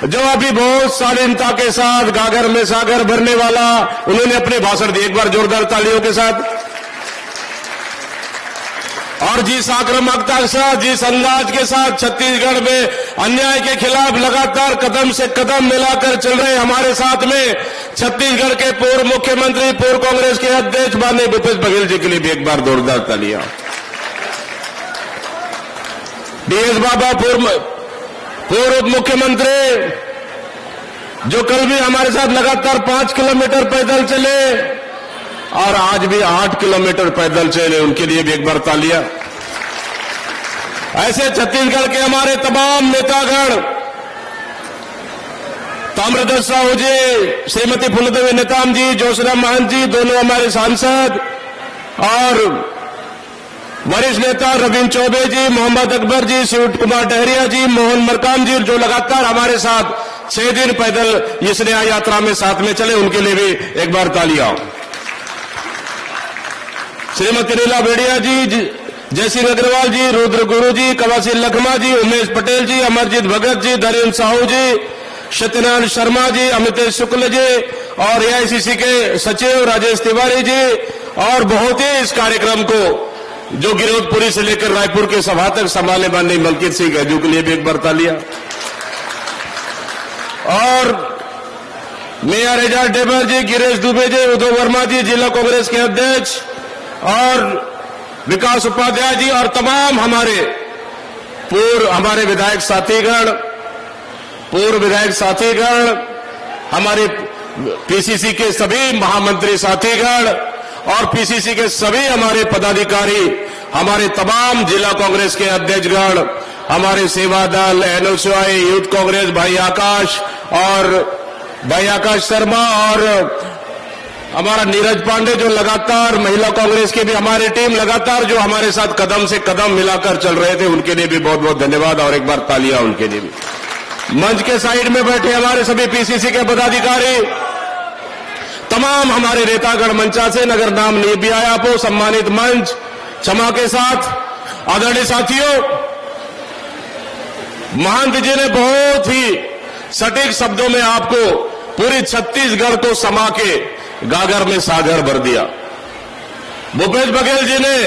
जो अभी बहुत शालीनता के साथ गागर में सागर भरने वाला, उन्होंने अपने भाषण दिए, एक बार जोरदार तालियों के साथ। और जिस आक्रामकता के साथ, जिस अंदाज के साथ छत्तीसगढ़ में अन्याय के खिलाफ लगातार कदम से कदम मिलाकर चल रहे हमारे साथ में छत्तीसगढ़ के पूर्व मुख्यमंत्री, पूर्व कांग्रेस के अध्यक्ष माननीय भूपेश बघेल जी के लिए भी एक बार जोरदार तालियां। डीएस बाबा पूर्व मुख्यमंत्री, जो कल भी हमारे साथ लगातार 5 किलोमीटर पैदल चले और आज भी 8 किलोमीटर पैदल चले, उनके लिए भी एक बार तालियां। ऐसे छत्तीसगढ़ के हमारे तमाम नेतागण, ताम्रध्वज साहू जी, श्रीमती फूलदेवी नेताम जी, जोशीराम महंत जी, दोनों हमारे सांसद और वरिष्ठ नेता रविंद्र चौबे जी, मोहम्मद अकबर जी, शिव कुमार डहरिया जी, मोहन मरकाम जी, जो लगातार हमारे साथ 6 दिन पैदल इस न्याय यात्रा में साथ में चले, उनके लिए भी एक बार तालियां। श्रीमती नीला भेड़िया जी, जयसिंह अग्रवाल जी, रुद्र गुरु जी, कवासी लखमा जी, उमेश पटेल जी, अमरजीत भगत जी, धीरेन्द्र साहू जी, सत्यनारायण शर्मा जी, अमितेश शुक्ल जी और एआईसीसी के सचिव राजेश तिवारी जी और बहुत ही इस कार्यक्रम को जो गिरौदपुरी से लेकर रायपुर के सभा तक संभालने वाले मलकीत सिंह गैजू के लिए भी एक बार तालियां। और मेयर एजाज डेबर जी, गिरीश दुबे जी, उद्धव वर्मा जी जिला कांग्रेस के अध्यक्ष और विकास उपाध्याय जी और तमाम हमारे विधायक साथीगण, हमारे पीसीसी के सभी महामंत्री साथीगण और पीसीसी के सभी हमारे पदाधिकारी, हमारे तमाम जिला कांग्रेस के अध्यक्षगण, हमारे सेवा दल, एनएसयूआई, यूथ कांग्रेस, भाई आकाश शर्मा और हमारा नीरज पांडे जो लगातार महिला कांग्रेस की भी हमारी टीम लगातार जो हमारे साथ कदम से कदम मिलाकर चल रहे थे, उनके लिए भी बहुत बहुत धन्यवाद और एक बार तालियां उनके लिए भी। मंच के साइड में बैठे हमारे सभी पीसीसी के पदाधिकारी, तमाम हमारे नेतागण मंचासीन, अगर नाम नहीं भी आया आपको, सम्मानित मंच, क्षमा के साथ आदरणीय साथियों, महंत जी ने बहुत ही सटीक शब्दों में आपको पूरी छत्तीसगढ़ को समा के गागर में सागर भर दिया। भूपेश बघेल जी ने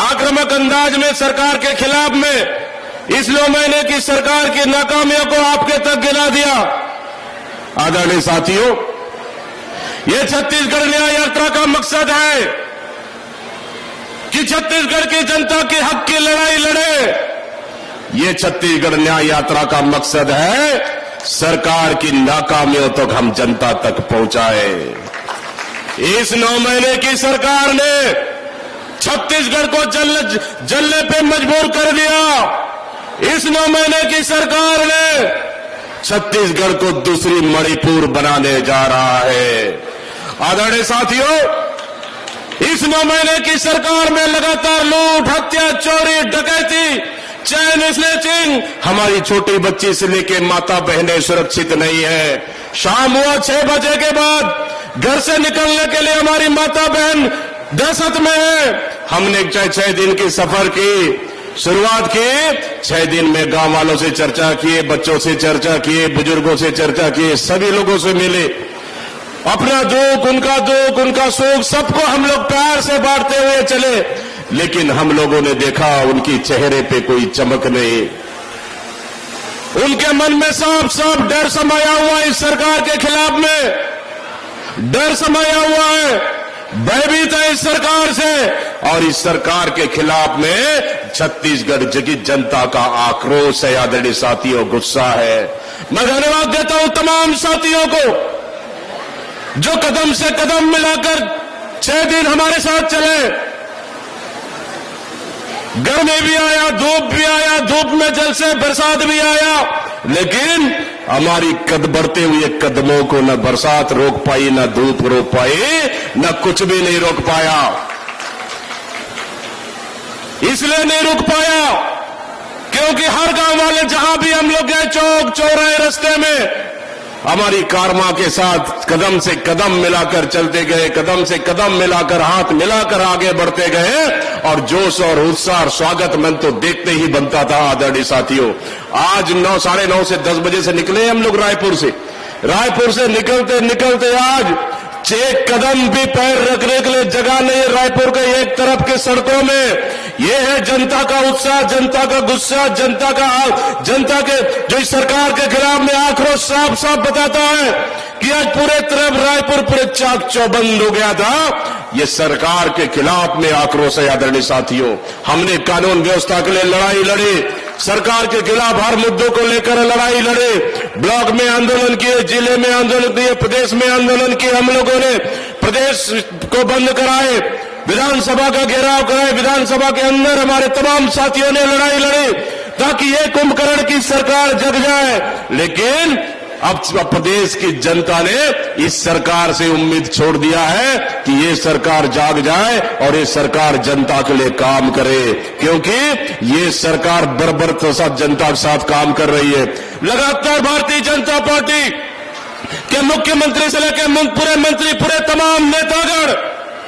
आक्रामक अंदाज में सरकार के खिलाफ में इस 9 महीने की सरकार की नाकामियों को आपके तक गिरा दिया। आदरणीय साथियों, यह छत्तीसगढ़ न्याय यात्रा का मकसद है कि छत्तीसगढ़ की जनता के हक की लड़ाई लड़े। यह छत्तीसगढ़ न्याय यात्रा का मकसद है सरकार की नाकामियों तक हम जनता तक पहुंचाए। इस 9 महीने की सरकार ने छत्तीसगढ़ को जलने पे मजबूर कर दिया। इस 9 महीने की सरकार ने छत्तीसगढ़ को दूसरी मणिपुर बनाने जा रहा है। आदरणीय साथियों, इस 9 महीने की सरकार में लगातार लूट, हत्या, चोरी, डकैती, चैन स्नैचिंग, हमारी छोटी बच्ची से लेके माता बहनें सुरक्षित नहीं है। शाम हुआ 6 बजे के बाद घर से निकलने के लिए हमारी माता बहन दहशत में है। हमने 6 दिन की सफर की शुरुआत की, 6 दिन में गांव वालों से चर्चा किए, बच्चों से चर्चा किए, बुजुर्गों से चर्चा किए, सभी लोगों से मिले, अपना दुख, उनका सुख, सबको हम लोग प्यार से बांटते हुए चले। लेकिन हम लोगों ने देखा उनकी चेहरे पे कोई चमक नहीं, उनके मन में साफ साफ डर समाया हुआ है। इस सरकार के खिलाफ में डर समाया हुआ है, भयभीत है इस सरकार से, और इस सरकार के खिलाफ में छत्तीसगढ़ की जनता का आक्रोश है। आदरणीय साथियों, गुस्सा है। मैं धन्यवाद देता हूं तमाम साथियों को जो कदम से कदम मिलाकर 6 दिन हमारे साथ चले। गर्मी भी आया, धूप भी आया, धूप में जल से बरसात भी आया, लेकिन हमारी बढ़ते हुए कदमों को न बरसात रोक पाई, न धूप रोक पाई, न कुछ भी नहीं रोक पाया। इसलिए नहीं रुक पाया क्योंकि हर गांव वाले जहां भी हम लोग गए, चौक चौराहे रास्ते में, हमारी कारमा के साथ कदम से कदम मिलाकर चलते गए, कदम से कदम मिलाकर, हाथ मिलाकर आगे बढ़ते गए, और जोश और उत्साह, स्वागत मन तो देखते ही बनता था। आदरणीय साथियों, आज 9, साढ़े 9 से 10 बजे से निकले हम लोग रायपुर से निकलते निकलते आज 1 कदम भी पैर रखने के लिए जगह नहीं है रायपुर के एक तरफ के सड़कों में। ये है जनता का उत्साह, जनता का गुस्सा, जनता के जो इस सरकार के खिलाफ में आक्रोश साफ साफ बताता है कि आज पूरे तरफ रायपुर पूरे चाक चौबंद हो गया था। ये सरकार के खिलाफ में आक्रोश है। आदरणीय साथियों, हमने कानून व्यवस्था के लिए लड़ाई लड़ी, सरकार के खिलाफ हर मुद्दों को लेकर लड़ाई लड़े, ब्लॉक में आंदोलन किए, जिले में आंदोलन किए, प्रदेश में आंदोलन किए। हम लोगों ने प्रदेश को बंद कराए, विधानसभा का घेराव कराए, विधानसभा के अंदर हमारे तमाम साथियों ने लड़ाई लड़ी ताकि ये कुंभकर्ण की सरकार जग जाए। लेकिन अब प्रदेश की जनता ने इस सरकार से उम्मीद छोड़ दिया है कि ये सरकार जाग जाए और ये सरकार जनता के लिए काम करे, क्योंकि ये सरकार बर्बरता साथ जनता के साथ काम कर रही है। लगातार भारतीय जनता पार्टी के मुख्यमंत्री से लेकर पूरे मंत्री, पूरे तमाम नेतागण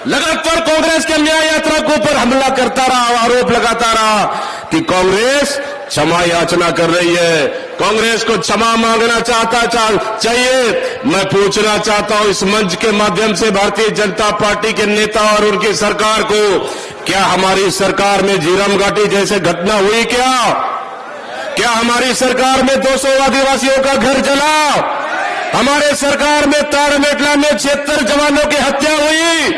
लगातार कांग्रेस के न्याय यात्रा के ऊपर हमला करता रहा, आरोप लगाता रहा कि कांग्रेस क्षमा याचना कर रही है, कांग्रेस को क्षमा मांगना चाहिए। मैं पूछना चाहता हूं इस मंच के माध्यम से भारतीय जनता पार्टी के नेता और उनकी सरकार को, क्या हमारी सरकार में झीरम घाटी जैसे घटना हुई? क्या हमारी सरकार में 200 आदिवासियों का घर जला? हमारे सरकार में ताड़मेटला में 76 जवानों की हत्या हुई?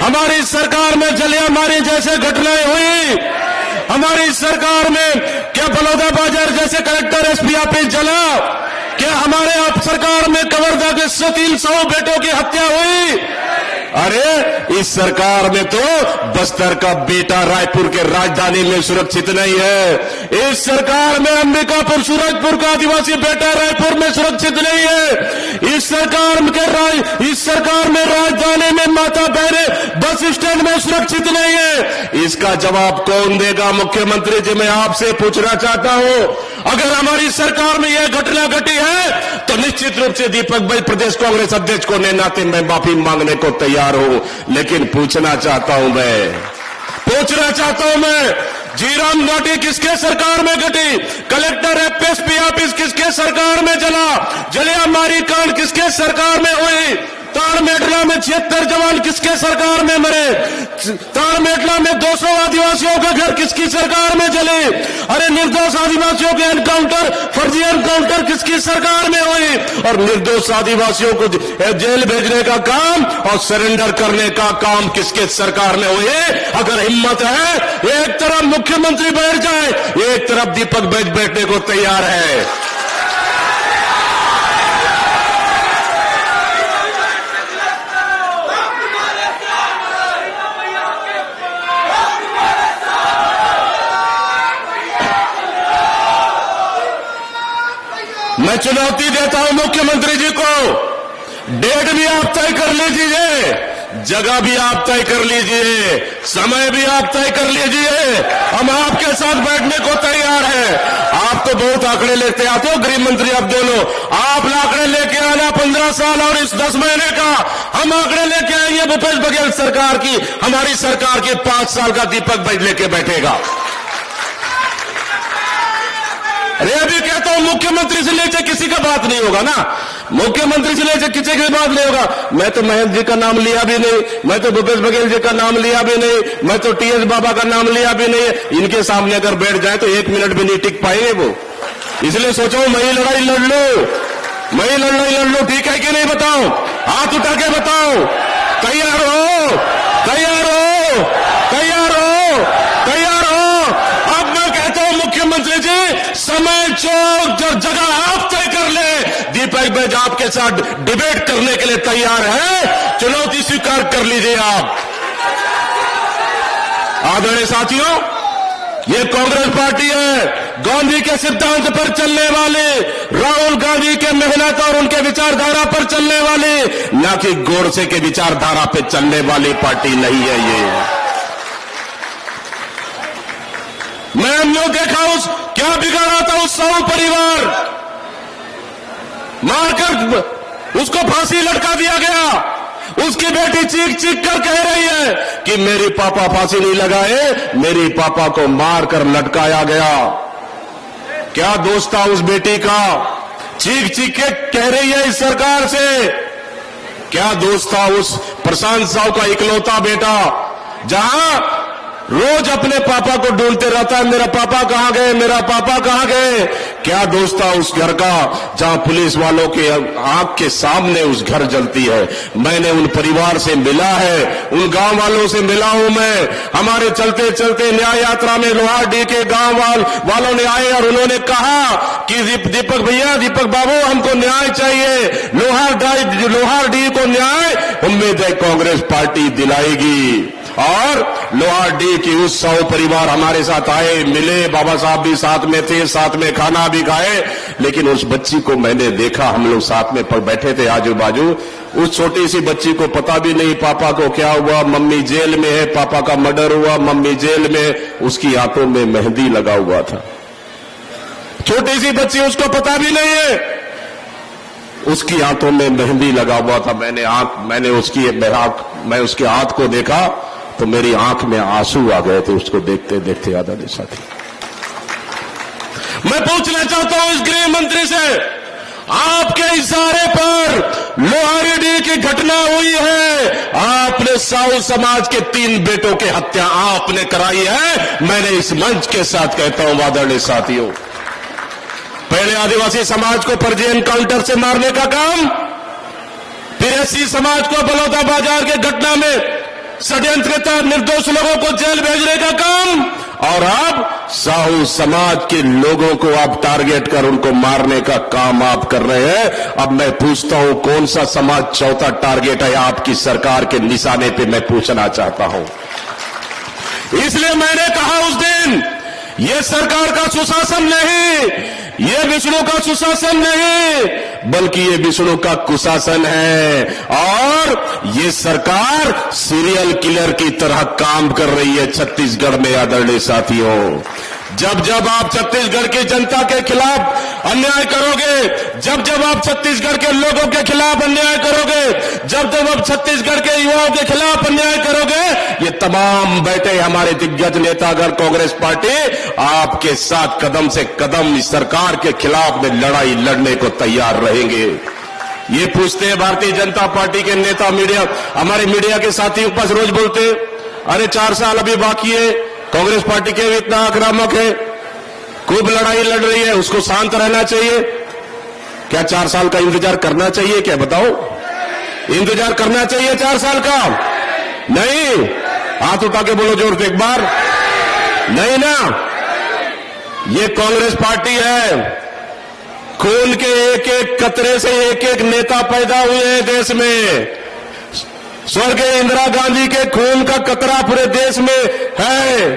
हमारी सरकार में जलियांवाला जैसे घटनाएं हुई? हमारी सरकार में क्या बलौदा बाजार जैसे कलेक्टर एसपी ऑफिस जला? क्या हमारे आप सरकार में कवर्धा के 300 बेटों की हत्या हुई? अरे इस सरकार में तो बस्तर का बेटा रायपुर के राजधानी में सुरक्षित नहीं है। इस सरकार में अंबिकापुर सूरजपुर का आदिवासी बेटा रायपुर में सुरक्षित नहीं है। इस सरकार में राजधानी में माता बहने बस स्टैंड में सुरक्षित नहीं है। इसका जवाब कौन देगा? मुख्यमंत्री जी, मैं आपसे पूछना चाहता हूं, अगर हमारी सरकार में यह घटना घटी है तो निश्चित रूप से दीपक भाई प्रदेश कांग्रेस अध्यक्ष को नाते मैं माफी मांगने को तैयार हूं। लेकिन पूछना चाहता हूं मैं, झीरम घाटी किसके सरकार में घटी? कलेक्टर एसपी ऑफिस किसके सरकार में जला? जलियांवाला कांड किसके सरकार में हुई? ताड़मेटला में 76 जवान किसके सरकार में मरे? ताड़मेटला में 200 आदिवासियों का घर किसकी सरकार में जले? अरे निर्दोष आदिवासियों के एनकाउंटर, फर्जी एनकाउंटर किसकी सरकार में हुई? और निर्दोष आदिवासियों को जेल भेजने का काम और सरेंडर करने का काम किसके सरकार में हुई? अगर हिम्मत है, एक तरफ मुख्यमंत्री बैठ जाए, एक तरफ दीपक बैठने को तैयार है। मैं चुनौती देता हूं मुख्यमंत्री जी को, डेट भी आप तय कर लीजिए, जगह भी आप तय कर लीजिए, समय भी आप तय कर लीजिए। हम आपके साथ बैठने को तैयार हैं। आप तो बहुत आंकड़े लेते आते हो, गृह मंत्री आप दोनों, आप आंकड़े लेके आना 15 साल और इस 10 महीने का। हम आंकड़े लेके आएंगे भूपेश बघेल सरकार की, हमारी सरकार के 5 साल का दीपक भाई लेके बैठेगा। अरे अभी कहता हूं मुख्यमंत्री से लेकर किसी का बात नहीं होगा ना, मुख्यमंत्री से लेकर किसी की बात नहीं होगा। मैं तो महेंद्र जी का नाम लिया भी नहीं, मैं तो भूपेश बघेल जी का नाम लिया भी नहीं, मैं तो टीएस बाबा का नाम लिया भी नहीं। इनके सामने अगर बैठ जाए तो 1 मिनट भी नहीं टिक पाएंगे वो। इसलिए सोचो मैं ही लड़ाई लड़ लूं, ठीक है कि नहीं? बताओ, हाथ उठा के बताओ। तैयार हो? अब मैं कहता हूं मुख्यमंत्री जी, समय जगह आप तय कर ले। दीपक भाई आपके साथ डिबेट करने के लिए तैयार है, चुनौती स्वीकार कर लीजिए आप। आदरणीय साथियों, ये कांग्रेस पार्टी है, गांधी के सिद्धांत पर चलने वाले, राहुल गांधी के मेहनत और उनके विचारधारा पर चलने वाले, न कि गोडसे के विचारधारा पर चलने वाली पार्टी नहीं है ये। मैं हमने देखा क्या बिगाड़ा था उस साहू परिवार, मारकर उसको फांसी लटका दिया गया। उसकी बेटी चीख कर कह रही है कि मेरे पापा फांसी नहीं लगाए, मेरे पापा को मारकर लटकाया गया। क्या दोस्त था उस बेटी का? चीख के कह रही है इस सरकार से। क्या दोस्त था उस प्रशांत साहू का इकलौता बेटा, जहां रोज अपने पापा को ढूंढते रहता है, मेरा पापा कहां गए? क्या दोस्त था उस घर का जहां पुलिस वालों के आंख के सामने उस घर जलती है? मैंने उन परिवार से मिला है, उन गांव वालों से मिला हूं मैं। हमारे चलते चलते न्याय यात्रा में लोहारडीह के गांव वालों ने आए और उन्होंने कहा कि दीपक भैया, दीपक बाबू, हमको न्याय चाहिए, लोहारडीह को न्याय उम्मीद है कांग्रेस पार्टी दिलाएगी। और लोहारडीह की उस 100 परिवार हमारे साथ आए, मिले, बाबा साहब भी साथ में थे, साथ में खाना भी खाए। लेकिन उस बच्ची को मैंने देखा, हम लोग साथ में बैठे थे आजू बाजू, उस छोटी सी बच्ची को पता भी नहीं पापा को क्या हुआ, मम्मी जेल में है, पापा का मर्डर हुआ, मम्मी जेल में, उसकी आंखों में मेहंदी लगा हुआ था। छोटी सी बच्ची, उसको पता भी नहीं है, उसकी आंखों में मेहंदी लगा हुआ था। मैं उसके हाथ को देखा तो मेरी आंख में आंसू आ गए थे उसको देखते देखते। आदरणीय साथी, मैं पूछना चाहता हूं इस गृह मंत्री से, आपके इशारे पर लोहारेडी की घटना हुई है, आपने साहू समाज के 3 बेटों की हत्या आपने कराई है। मैंने इस मंच के साथ कहता हूं आदरणीय साथियों, पहले आदिवासी समाज को फर्जी एनकाउंटर से मारने का काम, फिर एससी समाज को बलौदा बाजार के घटना में षड्यंत्र के तहत निर्दोष लोगों को जेल भेजने का काम, और अब साहू समाज के लोगों को आप टारगेट कर उनको मारने का काम आप कर रहे हैं। अब मैं पूछता हूं, कौन सा समाज चौथा टारगेट है आपकी सरकार के निशाने पे, मैं पूछना चाहता हूं। इसलिए मैंने कहा उस दिन, ये सरकार का सुशासन नहीं, ये विष्णु का सुशासन नहीं, बल्कि ये विष्णु का कुशासन है, और ये सरकार सीरियल किलर की तरह काम कर रही है छत्तीसगढ़ में। आदरणीय साथियों, जब जब आप छत्तीसगढ़ की जनता के खिलाफ अन्याय करोगे, जब जब आप छत्तीसगढ़ के लोगों के खिलाफ अन्याय करोगे, जब जब आप छत्तीसगढ़ के युवाओं के खिलाफ अन्याय करोगे, ये तमाम बैठे हमारे दिग्गज नेतागण कांग्रेस पार्टी आपके साथ कदम से कदम इस सरकार के खिलाफ में लड़ाई लड़ने को तैयार रहेंगे। ये पूछते हैं भारतीय जनता पार्टी के नेता, मीडिया, हमारे मीडिया के साथी पास रोज बोलते, अरे 4 साल अभी बाकी है, कांग्रेस पार्टी के भी इतना आक्रामक है, खूब लड़ाई लड़ रही है, उसको शांत रहना चाहिए। क्या 4 साल का इंतजार करना चाहिए? क्या बताओ, इंतजार करना चाहिए 4 साल का? नहीं, हाथ उठा के बोलो जोर से एक बार, नहीं ना। ये कांग्रेस पार्टी है, खून के एक एक कतरे से एक एक नेता पैदा हुए हैं देश में। स्वर्गीय इंदिरा गांधी के खून का कतरा पूरे देश में है,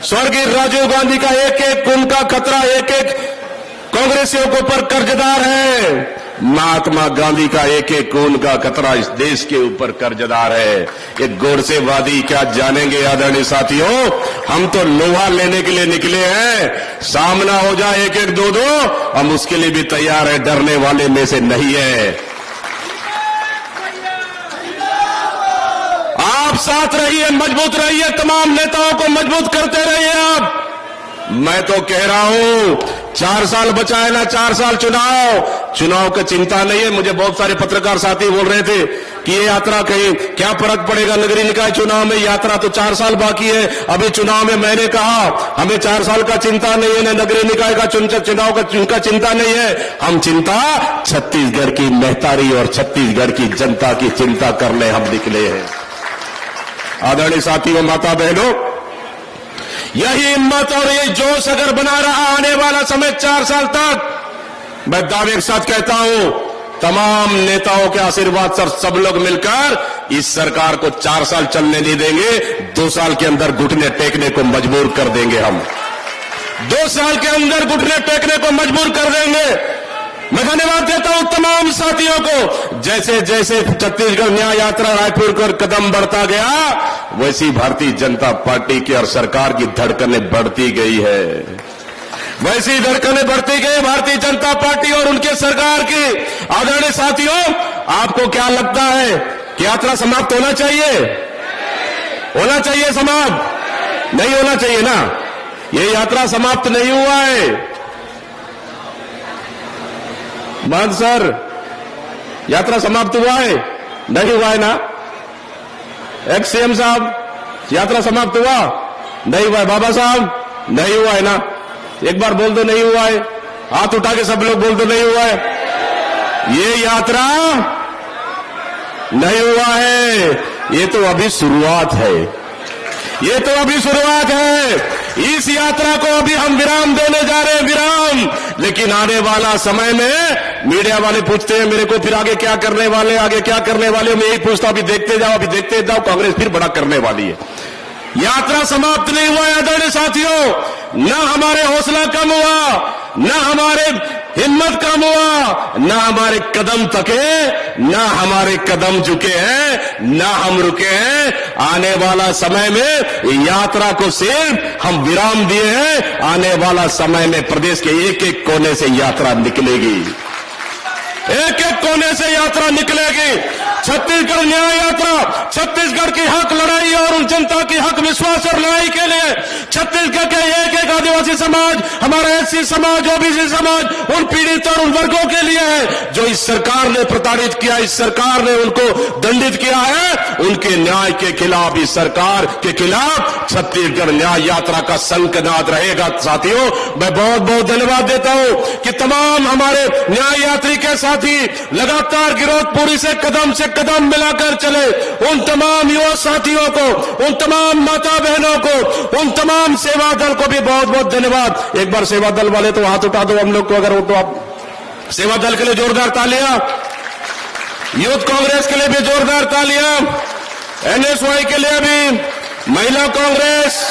स्वर्गीय राजीव गांधी का एक एक खून का कतरा एक एक कांग्रेसियों के ऊपर कर्जदार है, महात्मा गांधी का एक एक खून का कतरा इस देश के ऊपर कर्जदार है। ये गोडसेवादी क्या जानेंगे? आदरणीय साथियों, हम तो लोहा लेने के लिए निकले हैं, सामना हो जाए एक एक दो दो, हम उसके लिए भी तैयार है, डरने वाले में से नहीं है। आप साथ रहिए, मजबूत रहिए, तमाम नेताओं को मजबूत करते रहिए आप। मैं तो कह रहा हूं 4 साल बचा है ना, 4 साल चुनाव का चिंता नहीं है। मुझे बहुत सारे पत्रकार साथी बोल रहे थे कि ये यात्रा कहीं क्या फर्क पड़ेगा नगरीय निकाय चुनाव में, यात्रा तो 4 साल बाकी है। अभी चुनाव में मैंने कहा हमें 4 साल का चिंता नहीं है, न नगरीय निकाय का चुनाव का चिंता नहीं है, हम चिंता छत्तीसगढ़ की महतारी और छत्तीसगढ़ की जनता की चिंता करने हम निकले हैं। आदरणीय साथियों, माता बहनों, यही हिम्मत और यही जोश अगर बना रहा आने वाला समय 4 साल तक, मैं दावे के साथ कहता हूं, तमाम नेताओं के आशीर्वाद से सब लोग मिलकर इस सरकार को 4 साल चलने नहीं देंगे, 2 साल के अंदर घुटने टेकने को मजबूर कर देंगे। हम 2 साल के अंदर घुटने टेकने को मजबूर कर देंगे। मैं धन्यवाद देता हूं तमाम साथियों को। जैसे जैसे छत्तीसगढ़ न्याय यात्रा रायपुर कर कदम बढ़ता गया, वैसी भारतीय जनता पार्टी की और सरकार की धड़कनें बढ़ती गई है, वैसी धड़कनें बढ़ती गई भारतीय जनता पार्टी और उनके सरकार की। आदरणीय साथियों, आपको क्या लगता है कि यात्रा समाप्त होना चाहिए? होना चाहिए समाप्त? नहीं होना चाहिए ना। ये यात्रा समाप्त नहीं हुआ है। महंत सर, यात्रा समाप्त हुआ है? नहीं हुआ है ना। एक्स सीएम साहब, यात्रा समाप्त हुआ? नहीं हुआ है। बाबा साहब, नहीं हुआ है ना। एक बार बोल दो नहीं हुआ है, हाथ उठा के सब लोग बोल दो नहीं हुआ है। ये यात्रा नहीं हुआ है, ये तो अभी शुरुआत है, ये तो अभी शुरुआत है। इस यात्रा को अभी हम विराम देने जा रहे हैं, विराम। लेकिन आने वाला समय में मीडिया वाले पूछते हैं मेरे को फिर आगे क्या करने वाले, आगे क्या करने वाले। मैं यही पूछता हूं, अभी देखते जाओ, अभी देखते जाओ, कांग्रेस फिर बड़ा करने वाली है। यात्रा समाप्त नहीं हुआ है आदरणीय साथियों। न हमारे हौसला कम हुआ, न हमारे हिम्मत कम हुआ, न हमारे कदम थके, न हमारे कदम झुके हैं, न हम रुके हैं। आने वाला समय में यात्रा को सिर्फ हम विराम दिए हैं। आने वाला समय में प्रदेश के एक एक कोने से यात्रा निकलेगी, एक एक कोने से यात्रा निकलेगी। छत्तीसगढ़ न्याय यात्रा छत्तीसगढ़ की हक लड़ाई और उन जनता की हक विश्वास और लड़ाई के लिए छत्तीसगढ़ के एक एक आदिवासी समाज, हमारा एससी समाज, ओबीसी समाज, उन पीड़ित और उन वर्गों के लिए है जो इस सरकार ने प्रताड़ित किया, इस सरकार ने उनको दंडित किया है, उनके न्याय के खिलाफ, इस सरकार के खिलाफ छत्तीसगढ़ न्याय यात्रा का शंखनाद रहेगा। साथियों, मैं बहुत बहुत धन्यवाद देता हूं कि तमाम हमारे न्याय यात्री के साथी लगातार गिरौदपुरी से कदम मिलाकर चले। उन तमाम युवा साथियों को, उन तमाम माता बहनों को, उन तमाम सेवा दल को भी बहुत बहुत धन्यवाद। एक बार सेवा दल वाले तो हाथ उठा दो हम लोग को, अगर हो तो आप सेवा दल के लिए जोरदार तालियां, यूथ कांग्रेस के लिए भी जोरदार तालियां, एनएसवाई के लिए भी, महिला Congress,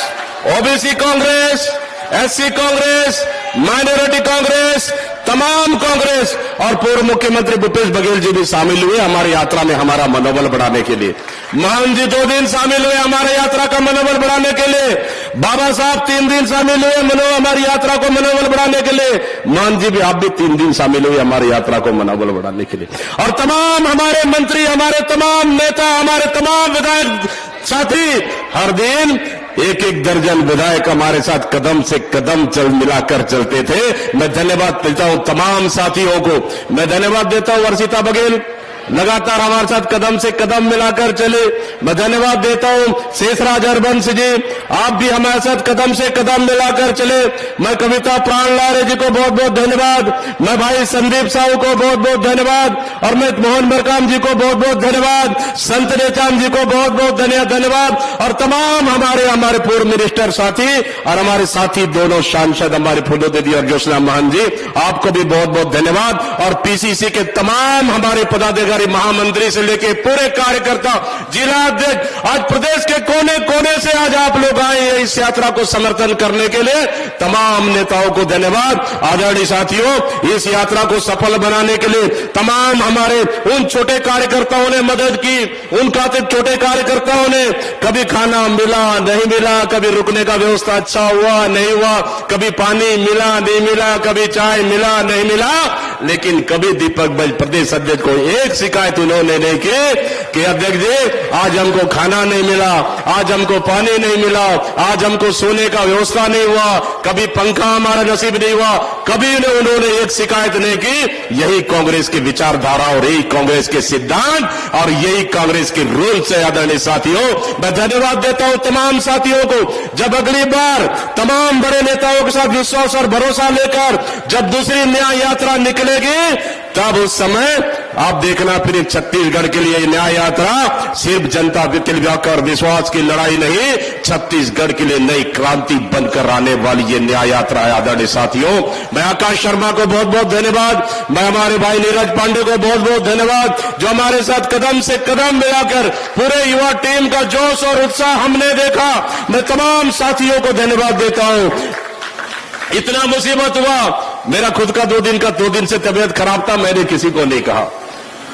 OBC Congress, SC Congress, minority Congress, तमाम कांग्रेस और पूर्व मुख्यमंत्री भूपेश बघेल जी भी शामिल हुए हमारी यात्रा में हमारा मनोबल बढ़ाने के लिए। मान जी 2 दिन शामिल हुए हमारे यात्रा का मनोबल बढ़ाने के लिए। बाबा साहब 3 दिन शामिल हुए हमारी यात्रा को मनोबल बढ़ाने के लिए। मान जी भी, आप भी 3 दिन शामिल हुए हमारी यात्रा को मनोबल बढ़ाने के लिए। और तमाम हमारे मंत्री, हमारे तमाम नेता, हमारे तमाम विधायक साथी, हर दिन एक एक दर्जन विधायक हमारे साथ कदम से कदम मिलाकर चलते थे। मैं धन्यवाद देता हूं तमाम साथियों को। मैं धन्यवाद देता हूं वर्षिता बघेल, लगातार हमारे साथ कदम से कदम मिलाकर चले। मैं धन्यवाद देता हूं शेषराज हरबंश जी, आप भी हमारे साथ कदम से कदम मिलाकर चले। मैं कविता प्राणलारे जी को बहुत बहुत धन्यवाद। मैं भाई संदीप साहू को बहुत बहुत धन्यवाद। और मैं मोहन मरकाम जी को बहुत बहुत धन्यवाद। संत नेचांद जी को बहुत बहुत धन्यवाद। और तमाम हमारे पूर्व मिनिस्टर साथी और हमारे साथी दोनों सांसद, हमारे फूलो दीदी और ज्योत्सना महंत जी, आपको भी बहुत बहुत धन्यवाद। और पीसीसी के तमाम हमारे पदाधिकारी, महामंत्री से लेके पूरे कार्यकर्ता, जिला अध्यक्ष, आज प्रदेश के कोने कोने से आज आप लोग आए हैं इस यात्रा को समर्थन करने के लिए। तमाम नेताओं को धन्यवाद। आदरणीय साथियों, इस यात्रा को सफल बनाने के लिए तमाम हमारे उन छोटे कार्यकर्ताओं ने मदद की। उन छोटे कार्यकर्ताओं ने कभी खाना मिला नहीं मिला, कभी रुकने का व्यवस्था अच्छा हुआ नहीं हुआ, कभी पानी मिला नहीं मिला, कभी चाय मिला नहीं मिला, लेकिन कभी दीपक भाई प्रदेश अध्यक्ष को एक शिकायत उन्होंने नहीं की कि अध्यक्ष जी आज हमको खाना नहीं मिला, आज हमको पानी नहीं मिला, आज हमको सोने का व्यवस्था नहीं हुआ, कभी पंखा हमारा नसीब नहीं हुआ, कभी उन्होंने एक शिकायत नहीं की। यही कांग्रेस की विचारधारा और यही कांग्रेस के सिद्धांत और यही कांग्रेस के रूल्स है। आदरणीय साथियों, मैं धन्यवाद देता हूं तमाम साथियों को। जब अगली बार तमाम बड़े नेताओं के साथ विश्वास और भरोसा लेकर जब दूसरी न्याय यात्रा निकलेगी, तब उस समय आप देखना फिर छत्तीसगढ़ के लिए न्याय यात्रा सिर्फ जनता विकल्प विश्वास की लड़ाई नहीं, छत्तीसगढ़ के लिए नई क्रांति बनकर आने वाली ये न्याय यात्रा है। आदरणीय साथियों, मैं आकाश शर्मा को बहुत बहुत धन्यवाद। मैं हमारे भाई नीरज पांडे को बहुत बहुत धन्यवाद, जो हमारे साथ कदम से कदम मिलाकर पूरे युवा टीम का जोश और उत्साह हमने देखा। मैं तमाम साथियों को धन्यवाद देता हूं। इतना मुसीबत हुआ, मेरा खुद का 2 दिन से तबीयत खराब था, मैंने किसी को नहीं कहा।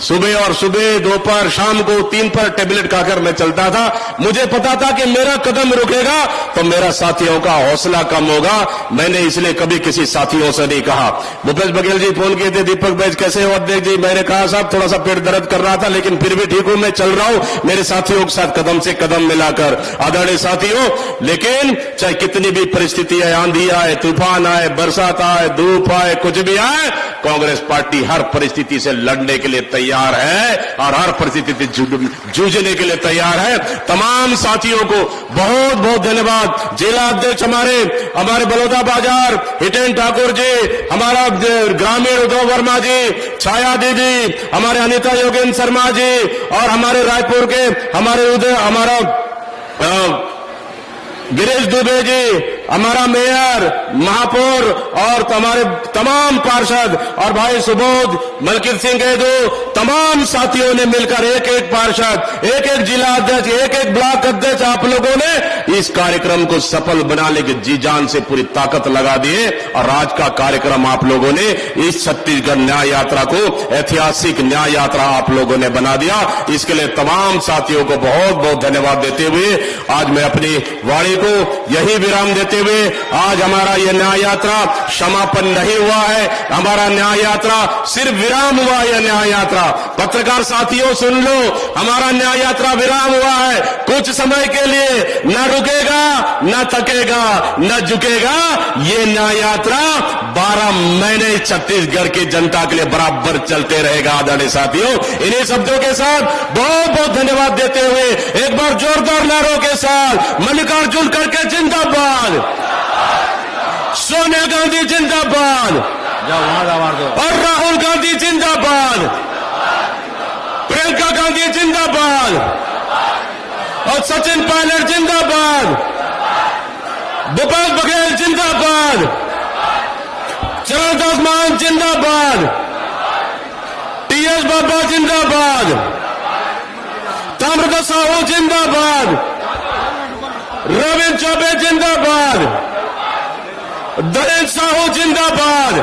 सुबह दोपहर शाम को 3 पर टेबलेट खाकर मैं चलता था। मुझे पता था कि मेरा कदम रुकेगा तो मेरा साथियों का हौसला कम होगा। मैंने इसलिए कभी किसी साथियों से नहीं कहा। भूपेश बघेल जी फोन किए थे, दीपक भाई कैसे हो अध्यक्ष जी? मैंने कहा साहब थोड़ा सा पेट दर्द कर रहा था, लेकिन फिर भी ठीक हूं, मैं चल रहा हूं मेरे साथियों के साथ कदम से कदम मिलाकर। आदरणीय साथियों, लेकिन चाहे कितनी भी परिस्थिति आए, आंधी आए, तूफान आए, बरसात आए, धूप आए, कुछ भी आए, कांग्रेस पार्टी हर परिस्थिति से लड़ने के लिए तैयार है और हर परिस्थिति जूझने के लिए तैयार है। तमाम साथियों को बहुत बहुत धन्यवाद। जिला अध्यक्ष हमारे बलौदा बाजार हितेन ठाकुर जी, हमारा ग्रामीण उद्धव वर्मा जी, छाया दीदी, हमारे अनिता योगेंद्र शर्मा जी और हमारे रायपुर के हमारा गिरीश दुबे जी, हमारा मेयर, महापौर और हमारे तमाम पार्षद और भाई सुबोध मलकित सिंह गेदू, तमाम साथियों ने मिलकर एक एक पार्षद, एक एक जिला अध्यक्ष, एक एक ब्लॉक अध्यक्ष, आप लोगों ने इस कार्यक्रम को सफल बनाने की जी जान से पूरी ताकत लगा दिए। और आज का कार्यक्रम आप लोगों ने इस छत्तीसगढ़ न्याय यात्रा को ऐतिहासिक न्याय यात्रा आप लोगों ने बना दिया। इसके लिए तमाम साथियों को बहुत बहुत धन्यवाद देते हुए आज मैं अपनी वाणी को यही विराम देते हुए आज हमारा यह न्याय यात्रा समापन नहीं हुआ है। हमारा न्याय यात्रा सिर्फ विराम हुआ है। यह न्याय यात्रा, पत्रकार साथियों सुन लो, हमारा न्याय यात्रा विराम हुआ है। कुछ समय के लिए न रुकेगा, न थकेगा, न झुकेगा। ये न्याय यात्रा 12 महीने छत्तीसगढ़ की जनता के लिए बराबर चलते रहेगा। आदरणीय साथियों, इन्हीं शब्दों के साथ बहुत बहुत धन्यवाद देते हुए एक बार जोरदार नारों के साथ मल्लिकार्जुन खड़गे जिंदाबाद, सोनिया गांधी जिंदाबाद और राहुल गांधी जिंदाबाद, प्रियंका गांधी जिंदाबाद और सचिन पायलट जिंदाबाद, भूपेश बघेल जिंदाबाद, चरणदास मान जिंदाबाद, टीएस बाबा जिंदाबाद, ताम्रध्वज साहू जिंदाबाद, रविंद्र चौबे जिंदाबाद, दरेश साहू जिंदाबाद,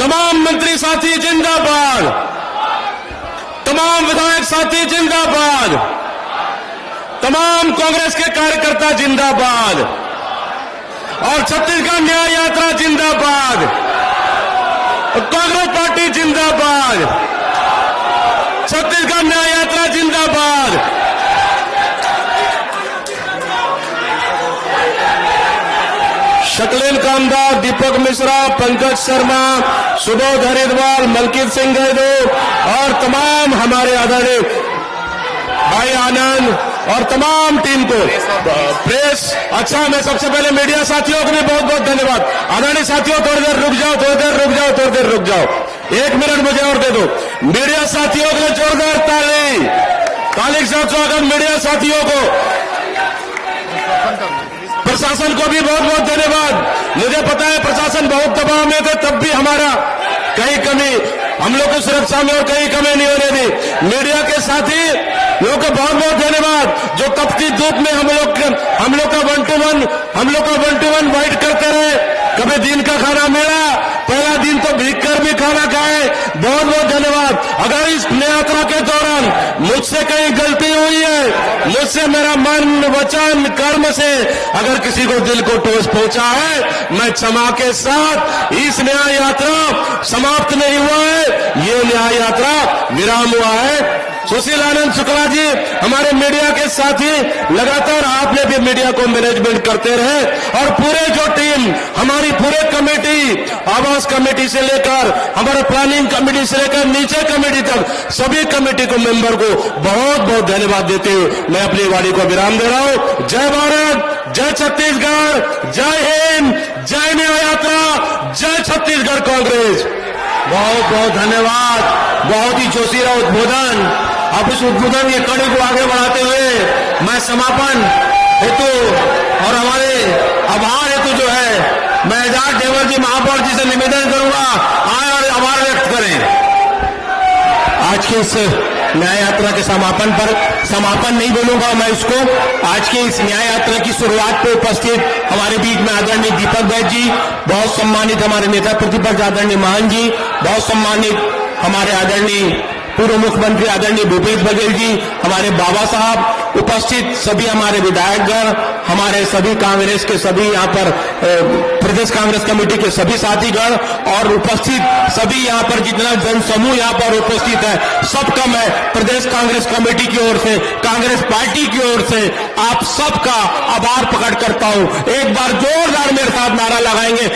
तमाम मंत्री साथी जिंदाबाद, तमाम विधायक साथी जिंदाबाद, तमाम कांग्रेस के कार्यकर्ता जिंदाबाद और छत्तीसगढ़ न्याय यात्रा जिंदाबाद, कांग्रेस पार्टी जिंदाबाद, छत्तीसगढ़ न्याय यात्रा जिंदाबाद। शक्लेन कामदार, दीपक मिश्रा, पंकज शर्मा, सुबोध हरिद्वार, मलकीत सिंह गैदो और तमाम हमारे आदरणीय भाई आनंद और तमाम टीम को प्रेस। अच्छा, मैं सबसे पहले मीडिया साथियों को भी बहुत बहुत धन्यवाद। आदरणीय साथियों, थोड़ी देर रुक जाओ, थोड़ी देर रुक जाओ, थोड़ी देर रुक जाओ, 1 मिनट मुझे और दे दो। मीडिया साथियों के लिए जोरदार ताली, ताली के साथ स्वागत मीडिया साथियों को। प्रशासन को भी बहुत बहुत धन्यवाद। मुझे पता है प्रशासन बहुत दबाव में थे, तब भी हमारा कहीं कमी, हम लोग को सुरक्षा में और कहीं कमी नहीं होने दी। मीडिया के साथी लोगों को बहुत बहुत धन्यवाद, जो तपती धूप में हम लोग का 1 to 1 वाइट करते रहे। कभी दिन का खाना मिला, पहला दिन तो भीग कर भी खाना खाए। बहुत बहुत धन्यवाद। अगर इस यात्रा के दौरान मुझसे कहीं गलती हुई है, मुझसे मेरा मन वचन कर्म से अगर किसी को दिल को ठोस पहुंचा है, मैं क्षमा के साथ, इस न्याय यात्रा समाप्त नहीं हुआ है, ये न्याय यात्रा विराम हुआ है। सुशील आनंद शुक्ला जी हमारे मीडिया के साथी, लगातार आपने भी मीडिया को मैनेजमेंट करते रहे और पूरे जो टीम हमारी, पूरे कमेटी, आवास कमेटी से लेकर हमारे प्लानिंग कमेटी से लेकर नीचे कमेटी तक, सभी कमेटी को मेंबर को बहुत बहुत धन्यवाद देते हुए मैं अपनी वाणी को विराम दे रहा हूं। जय भारत, जय छत्तीसगढ़, जय हिंद, जय न्याय यात्रा, जय छत्तीसगढ़ कांग्रेस। बहुत बहुत धन्यवाद। बहुत ही जोशीला उद्बोधन। अब इस उद्बोधन की कड़ी को आगे बढ़ाते हुए मैं समापन हेतु और हमारे आभार हेतु जो है, मैं एजाज देवर जी महापौर जी से निवेदन करूंगा, आए और आभार व्यक्त करें। आज के इस न्याय यात्रा के समापन नहीं बोलूंगा मैं इसको, आज के इस न्याय यात्रा की शुरुआत पे उपस्थित हमारे बीच में आदरणीय दीपक बैद जी, बहुत सम्मानित हमारे नेता प्रतिपक्ष आदरणीय मान जी, बहुत सम्मानित हमारे आदरणीय पूर्व मुख्यमंत्री आदरणीय भूपेश बघेल जी, हमारे बाबा साहब, उपस्थित सभी हमारे विधायकगण, हमारे सभी कांग्रेस के सभी यहाँ पर प्रदेश कांग्रेस कमेटी के सभी साथीगण और उपस्थित सभी यहाँ पर जितना जन समूह यहाँ पर उपस्थित है, सबका मैं प्रदेश कांग्रेस कमेटी की ओर से, कांग्रेस पार्टी की ओर से आप सबका आभार प्रकट करता हूँ। एक बार जोरदार मेरे साथ नारा लगाएंगे,